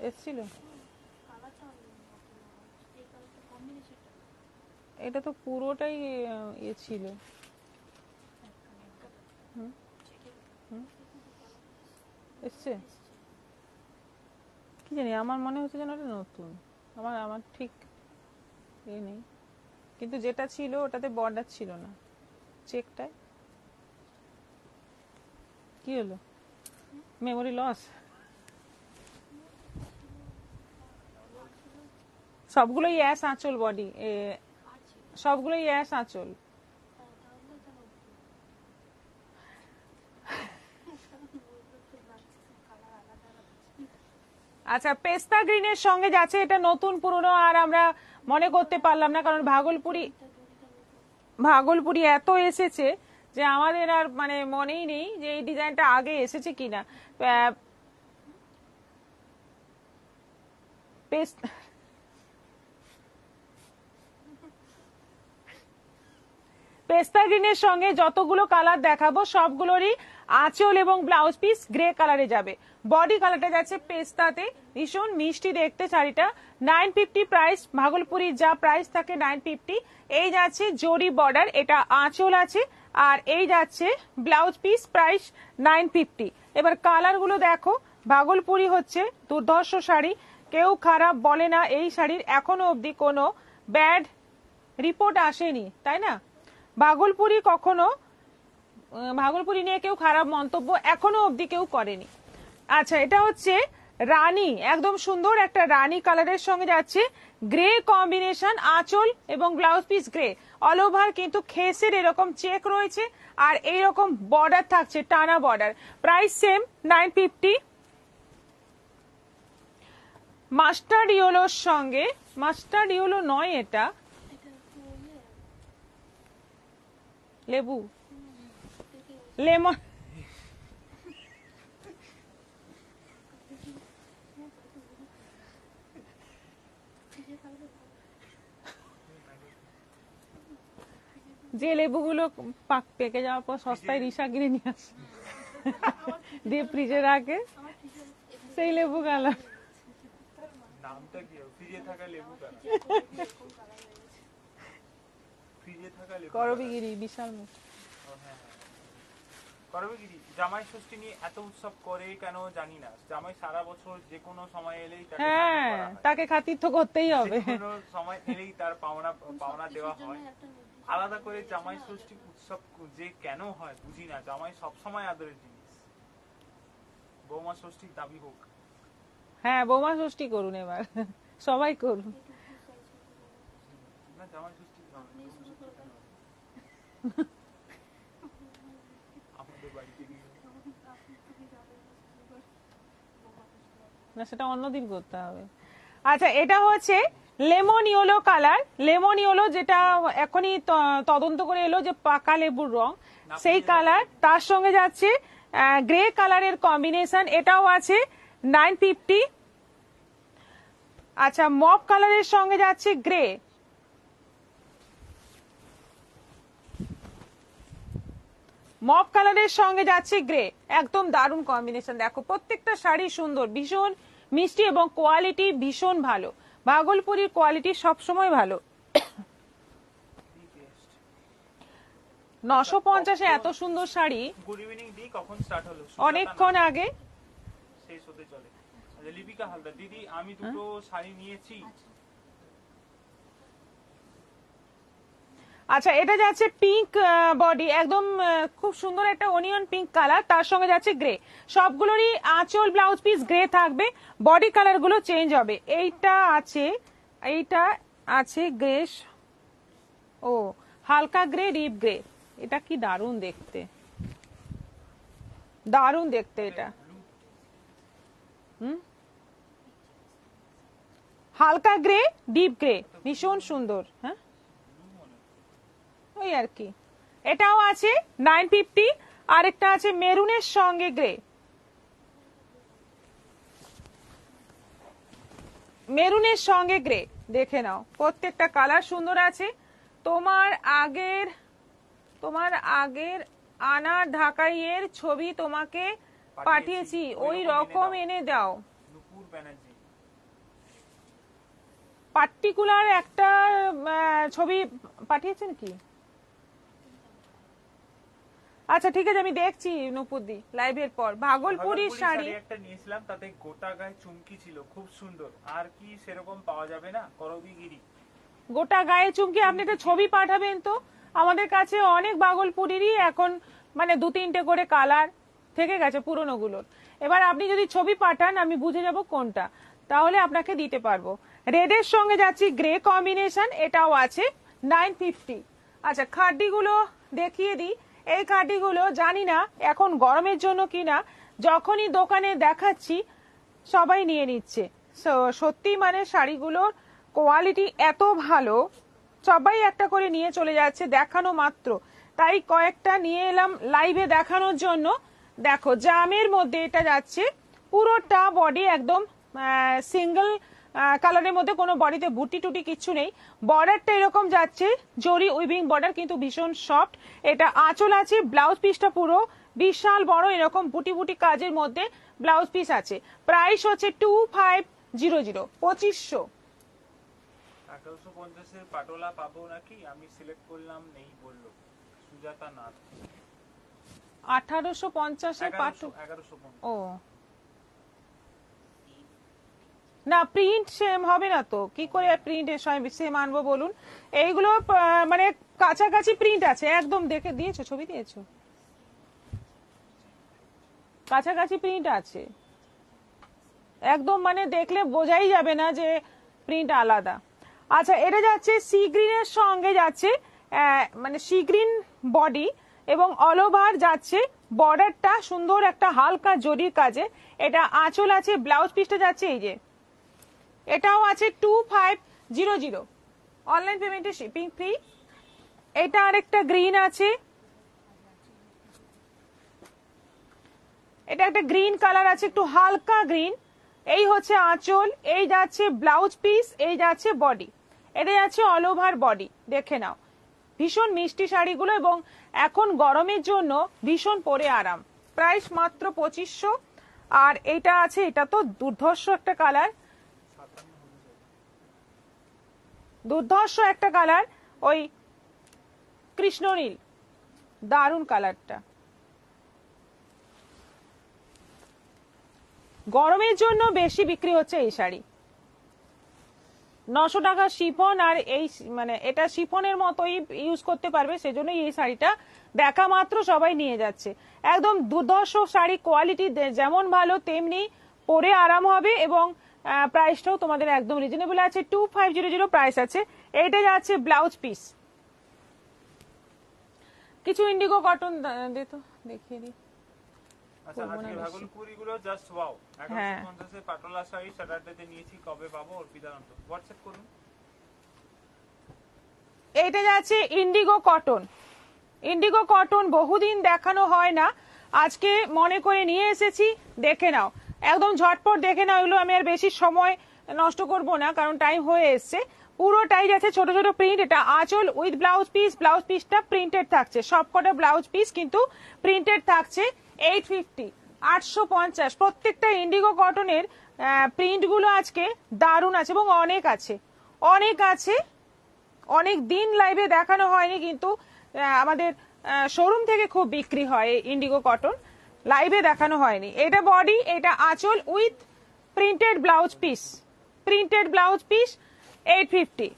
এসছিল। এটা তো পুরোটাই ইয়ে ছিল। এসছে কি জানি, আমার মনে হচ্ছে যেন ওটা নতুন। আমার ঠিক এ নেই, কিন্তু যেটা ছিল ওটাতে বর্ডার ছিল না। চেকটায় কি হলো? Memory loss. সবগুলোই অ্যাশ আঁচল বডি, সবগুলোই অ্যাশ আঁচল। আচ্ছা, পেস্তা গ্রিনের সঙ্গে যাচ্ছে, এটা নতুন পুরনো আর আমরা মনে করতে পারলাম না, কারণ ভাগলপুরি এত এসেছে যে আমাদের আর মানে মনেই নেই যে এই ডিজাইনটা আগে এসেছে কিনা। পেস্তা গ্রিনের সঙ্গে যতগুলো কালার দেখাবো সবগুলোরই আঁচল এবং ব্লাউজ পিস গ্রে কালারে যাবে। বডি কালারটা যাচ্ছে পেস্তাতে, ভীষণ মিষ্টি দেখতে শাড়িটা। 950 প্রাইস, ভাগলপুরির যা প্রাইস থাকে 950। এই যাচ্ছে জরি বর্ডার, এটা আঁচল আছে, আর এই যাচ্ছে ব্লাউজ পিস, প্রাইস 950। এবার কালার গুলো দেখো, ভাগলপুরি হচ্ছে দুর্ধর্ষ শাড়ি, কেউ খারাপ বলে না এই শাড়ির, এখনো অবধি কোনো ব্যাড রিপোর্ট আসেনি, তাই না? ভাগলপুরি নিয়ে কেউ খারাপ মন্তব্য এখনো অবধি কেউ করেনি। আচ্ছা, এটা হচ্ছে রানী, একদম সুন্দর একটা রানী কালারের সঙ্গে যাচ্ছে গ্রে কম্বিনেশন, আঁচল এবং blouse piece grey. All over কিন্তু খেসের এরকম চেক রয়েছে আর এইরকম বর্ডার থাকছে, টানা বর্ডার। Price same 950। মাস্টার্ড ইয়েলোর সঙ্গে, মাস্টার্ড ইয়েলো নয়, এটা লেবু, লেমন। যে লেবুগুলো পেকে যাওয়ার পর সস্তায় রিসা কিনে নিয়ে আসে দিয়ে ফ্রিজে রাখে, সেই লেবু কালার। নামটা কি? ফ্রিজে থাকা লেবু কালার। ফ্রিজে থাকা লেবু, করবিগিরি, বিশাল মুখ। করবিগিরি জামাই ষষ্ঠী নিয়ে এত উৎসব করে কেন জানি না। জামাই সারা বছর যে কোনো সময় এলেই তাকে হ্যাঁ, তাকে খাতির তো করতেই হবে, যে কোনো সময় এলেই তার পাওনা দেওয়া হয়। আলাদা করে জামাই ষষ্ঠী উৎসব যে কেন হয় বুঝি না। জামাই সবসময় আদরের জিনিস। বৌমা ষষ্ঠীর দাবি হোক। হ্যাঁ, বৌমা ষষ্ঠী করুন এবার, সবাই করুন। না, জামাই ষষ্ঠী আমাদের বাড়িতে না, সেটা অন্যদিন করতে হবে। আচ্ছা, এটা হচ্ছে lemon yellow colour, lemon yellow যেটা এখনই তদন্ত করে এলো যে পাকা লেবুর রং, সেই কালার। তার সঙ্গে যাচ্ছে গ্রে কালারের কম্বিনেশন, এটাও আছে 950। আচ্ছা, মপ কালারের সঙ্গে যাচ্ছে গ্রে। মপ কালারের সঙ্গে যাচ্ছে গ্রে, একদম দারুণ কম্বিনেশন। দেখো প্রত্যেকটা শাড়ি সুন্দর, ভীষণ মিষ্টি এবং কোয়ালিটি ভীষণ ভালো। ভাগলপুরীর কোয়ালিটি সবসময় ভালো। 950-এ এত সুন্দর শাড়ি গুড ইভিনিং দি, কখন স্টার্ট হলো? অনেকক্ষণ আগে শেষ হতে চলে। আচ্ছা লিপিকা হালদার দিদি, আমি দুটো শাড়ি নিয়েছি। আচ্ছা এটা যাচ্ছে পিঙ্ক বডি, একদম খুব সুন্দর একটা অনিয়ন পিঙ্ক কালার, তার সঙ্গে যাচ্ছে গ্রে। সবগুলোরই আঁচল ব্লাউজ পিস গ্রে থাকবে, বডি কালার গুলো চেঞ্জ হবে। এইটা আছে গ্রে, ও হালকা গ্রে, ডিপ গ্রে। এটা কি দারুণ দেখতে, দারুণ দেখতে এটা। হালকা গ্রে, ডিপ গ্রে, ভীষণ সুন্দর। হ্যাঁ ওই আর কি। এটাও আছে 950, আর একটা আছে মেরুনের সঙ্গে গ্রে, মেরুনের সঙ্গে গ্রে। দেখে নাও প্রত্যেকটা কালার সুন্দর আছে। তোমার আগের আনার ঢাকাইয়ের ছবি তোমাকে পাঠিয়েছি, ওই রকম এনে দাও। নুপুর ব্যানার্জি পার্টিকুলার একটা ছবি পাঠিয়েছেন কি? আচ্ছা ঠিক আছে, আমি দেখছি নুপুরদি লাইভের পর। ভাগলপুরি শাড়ি একটা নিয়েছিলাম, তাতে গোটা গায়ে চুমকি ছিল, খুব সুন্দর। আর কি সেরকম পাওয়া যাবে না? করবিগিরি গোটা গায়ে চুমকি। আপনি একটা ছবি পাঠাবেন তো, আমাদের কাছে অনেক ভাগলপুরিরই এখন মানে 2-3টে করে কালার থেকে গেছে পুরনো গুলোর। এবার আপনি যদি ছবি পাঠান আমি বুঝে যাব কোনটা, তাহলে আপনাকে দিতে পারবো। রেডের সঙ্গে যাচ্ছি গ্রে কম্বিনেশন, এটাও আছে 950। আচ্ছা খাড্ডিগুলো দেখিয়ে দিই। এই খাড্ডিগুলো জানি না এখন গরমের জন্য কিনা, যখনই দোকানে দেখাচ্ছি সবাই নিয়ে নিচ্ছে। সত্যি মানে শাড়িগুলোর কোয়ালিটি এত ভালো, সবাই একটা করে নিয়ে চলে যাচ্ছে দেখানো মাত্র। তাই কয়েকটা নিয়ে এলাম লাইভে দেখানোর জন্য। দেখো জামের মধ্যে এটা যাচ্ছে, পুরোটা বডি একদম সিঙ্গেল কালারের মধ্যে, কোনো বডিতে বুটি টুটি কিচ্ছু নেই। বর্ডারটা এরকম যাচ্ছে জরি উইভিং বর্ডার, কিন্তু ভীষণ সফট। এটা আঁচল আছে, ব্লাউজ পিসটা পুরো বিশাল বড় এরকম বুটি বুটি কাজের মধ্যে ব্লাউজ পিস আছে। প্রাইস হচ্ছে 2500, 2500। 1850 এর পাটোলা পাবো নাকি? আমি সিলেক্ট করলাম, নেই বললো সুজাতা নাথ। 1850-এর পাটোলা? 1150। ও না, প্রিন্ট সেম হবে না তো, কি করে প্রিন্ট সেম আনবো বলুন? এইগুলো মানে কাছাকাছি প্রিন্ট আছে একদম। দেখে দিয়েছো, ছবি দিয়েছো? কাছাকাছি প্রিন্ট আছে একদম, মানে দেখলে বোঝাই যাবে না যে প্রিন্ট আলাদা। আচ্ছা এটা যাচ্ছে সি গ্রিনের সঙ্গে যাচ্ছে, মানে সি গ্রিন বডি এবং অল ওভার যাচ্ছে বর্ডারটা সুন্দর একটা হালকা জরির কাজে। এটা আঁচল আছে, ব্লাউজ পিসটা যাচ্ছে এই যে, এটাও আছে 2500। অনলাইন পেমেন্টে শিপিং ফ্রি। এটা আরেকটা গ্রিন আছে, এটা একটা গ্রিন কালার আছে, একটু হালকা গ্রিন। এই হচ্ছে আঁচল, এই যাচ্ছে ব্লাউজ পিস, এই যাচ্ছে বডি, এটা যাচ্ছে অল ওভার বডি। দেখে নাও ভীষণ মিষ্টি শাড়িগুলো, এবং এখন গরমের জন্য ভীষণ পরে আরাম। প্রাইস মাত্র 2500। আর এইটা আছে, এটা তো দুর্ধর্ষ একটা কালার, দুর্ধর্ষ একটা কালার, ওই কৃষ্ণনীল, দারুণ কালারটা। গরমের জন্য বেশি বিক্রি হচ্ছে এই শাড়ি। 900 টাকা শিফন, আর এই মানে এটা শিফনের মতোই ইউজ করতে পারবে, সেজন্যই এই শাড়িটা দেখা মাত্র সবাই নিয়ে যাচ্ছে। একদম দুর্ধর্ষ শাড়ি, কোয়ালিটি যেমন ভালো তেমনি পরে আরাম হবে, এবং প্রাইসটাও তোমাদের একদম রিজনেবল আছে। 2500 প্রাইস আছে। এইটা যাচ্ছে ব্লাউজ পিস। কিছু ইন্ডিগো কটন দে তো, দেখিয়ে দিই। আচ্ছা আজকে ভাগলপুরি গুলো জাস্ট ওয়াও। 1150 এর পাটোলা শাড়ি স্যাটারডেতে নিয়েছি, কবে পাবো? অর্পিতা নন্দ হোয়াটসঅ্যাপ করুন। এইটা যাচ্ছে ইন্ডিগো কটন। ইন্ডিগো কটন বহুদিন দেখানো হয় না, আজকে মনে করে নিয়ে এসেছি। দেখে নাও একদম ঝটপট দেখে নাও, এগুলো আমি আর বেশি সময় নষ্ট করব না কারণ টাইম হয়ে এসছে। পুরোটাই যাচ্ছে ছোট ছোট প্রিন্ট। এটা আঁচল উইথ ব্লাউজ পিসটা প্রিন্টেড থাকছে, সবকটা ব্লাউজ পিস কিন্তু প্রিন্টেড থাকছে। 850, 850। প্রত্যেকটা ইন্ডিগো কটনের প্রিন্ট গুলো আজকে দারুণ আছে এবং অনেক আছে, অনেক আছে। অনেক দিন লাইভে দেখানো হয়নি, কিন্তু আমাদের শোরুম থেকে খুব বিক্রি হয় এই ইন্ডিগো কটন, লাইভে দেখানো হয়নি। এটা বডি, এটা আঁচল উইথ প্রিন্টেড ব্লাউজ পিস, 850।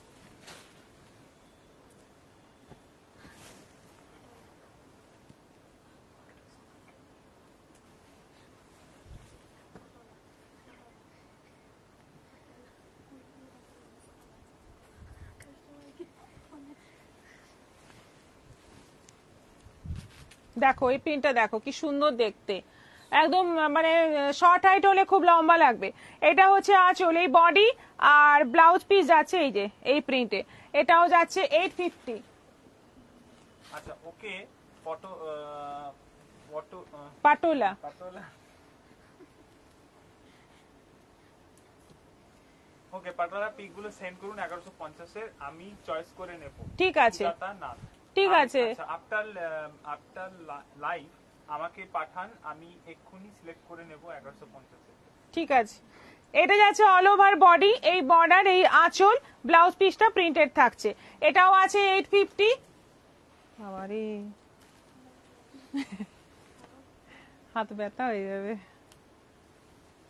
দেখো এই প্রিন্টটা দেখো কি সুন্দর দেখতে, একদম মানে শর্ট হাইট হলে খুব লম্বা লাগবে। এটা হচ্ছে আঁচল, এই বডি আর ব্লাউজ পিস যাচ্ছে এই যে এই প্রিন্টে, এটাও যাচ্ছে 850। আচ্ছা ওকে, ফটো ফটো পাটোলা, পাটোলা ওকে, পাটোলা পিক গুলো সেন্ড করুন 1150 এর, আমি চয়েস করে নেব। ঠিক আছে, না ঠিক আছে। আচ্ছা আফটার লাইভ আমাকে পাঠান, আমি এক্ষুনি সিলেক্ট করে নেব 1150 এর। ঠিক আছে, এটা যাচ্ছে অল ওভার বডি, এই বর্ডার, এই আঁচল, ব্লাউজ পিসটা প্রিন্টেড থাকছে। এটাও আছে 850। বাবারে হাত ব্যথা হয়ে যাবে।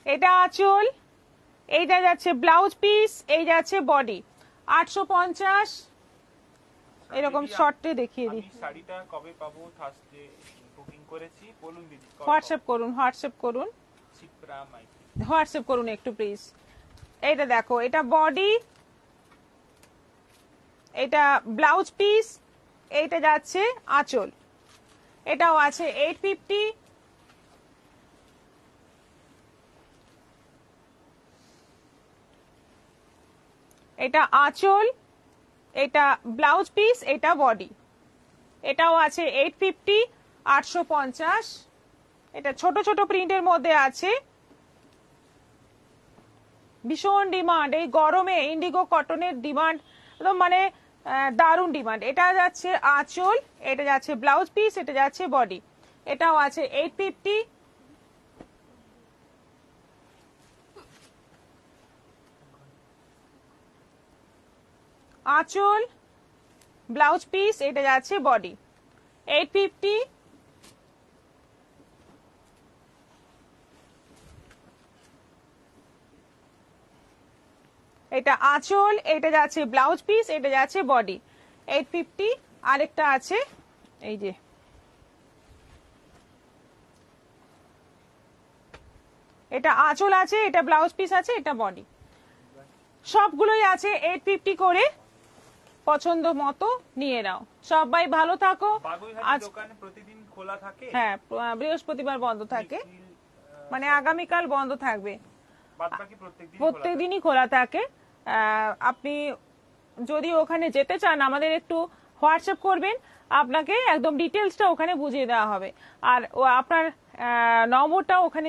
এটা আঁচল, এইটা যাচ্ছে ব্লাউজ পিস, এই যাচ্ছে বডি, 850। এরকম শর্টে দেখিয়ে দিই। আমি শাড়িটা কবে পাবো? থার্সডে বুকিং করেছি, বলুন দিদি। হোয়াটসঅ্যাপ করুন, হোয়াটসঅ্যাপ করুন, শিপ্রা মাইতি। হোয়াটসঅ্যাপ করুন একটু প্লিজ। এটা দেখো, এটা বডি, এটা ব্লাউজ পিস, এইটা যাচ্ছে আঁচল, এটাও আছে 850। এটা আঁচল, এটা ব্লাউজ পিস, এটা বডি, এটাও আছে 850, 850। এটা ছোট ছোট প্রিন্টের মধ্যে আছে, ভীষণ ডিমান্ড এই গরমে, ইন্ডিগো কটনের ডিমান্ড একদম মানে দারুণ ডিমান্ড। এটা যাচ্ছে আঁচল, এটা যাচ্ছে ব্লাউজ পিস, এটা যাচ্ছে বডি, এটাও আছে 850। আঁচল, ব্লাউজ পিস, এটা যাচ্ছে বডি, 850। এটা আঁচল, এটা যাচ্ছে ব্লাউজ পিস, এটা যাচ্ছে বডি, 850। আরেকটা আছে এই যে, এটা আঁচল আছে, এটা ব্লাউজ পিস আছে, এটা বডি, সবগুলোই আছে 850 করে। পছন্দ মতো নিয়ে নাও। সবাই ভালো থাকো। বাগুইহাটি দোকানে প্রতিদিন খোলা থাকে? হ্যাঁ, বৃহস্পতিবার বন্ধ থাকে, মানে আগামীকাল বন্ধ থাকবে, বাদবাকি প্রত্যেক দিনই খোলা থাকে। আপনি যদি ওখানে যেতে চান আমাদের একটু হোয়াটসঅ্যাপ করবেন, আপনাকে একদম ডিটেলসটা ওখানে বুঝিয়ে দেওয়া হবে। আর আপনার নম্বরটা ওখানে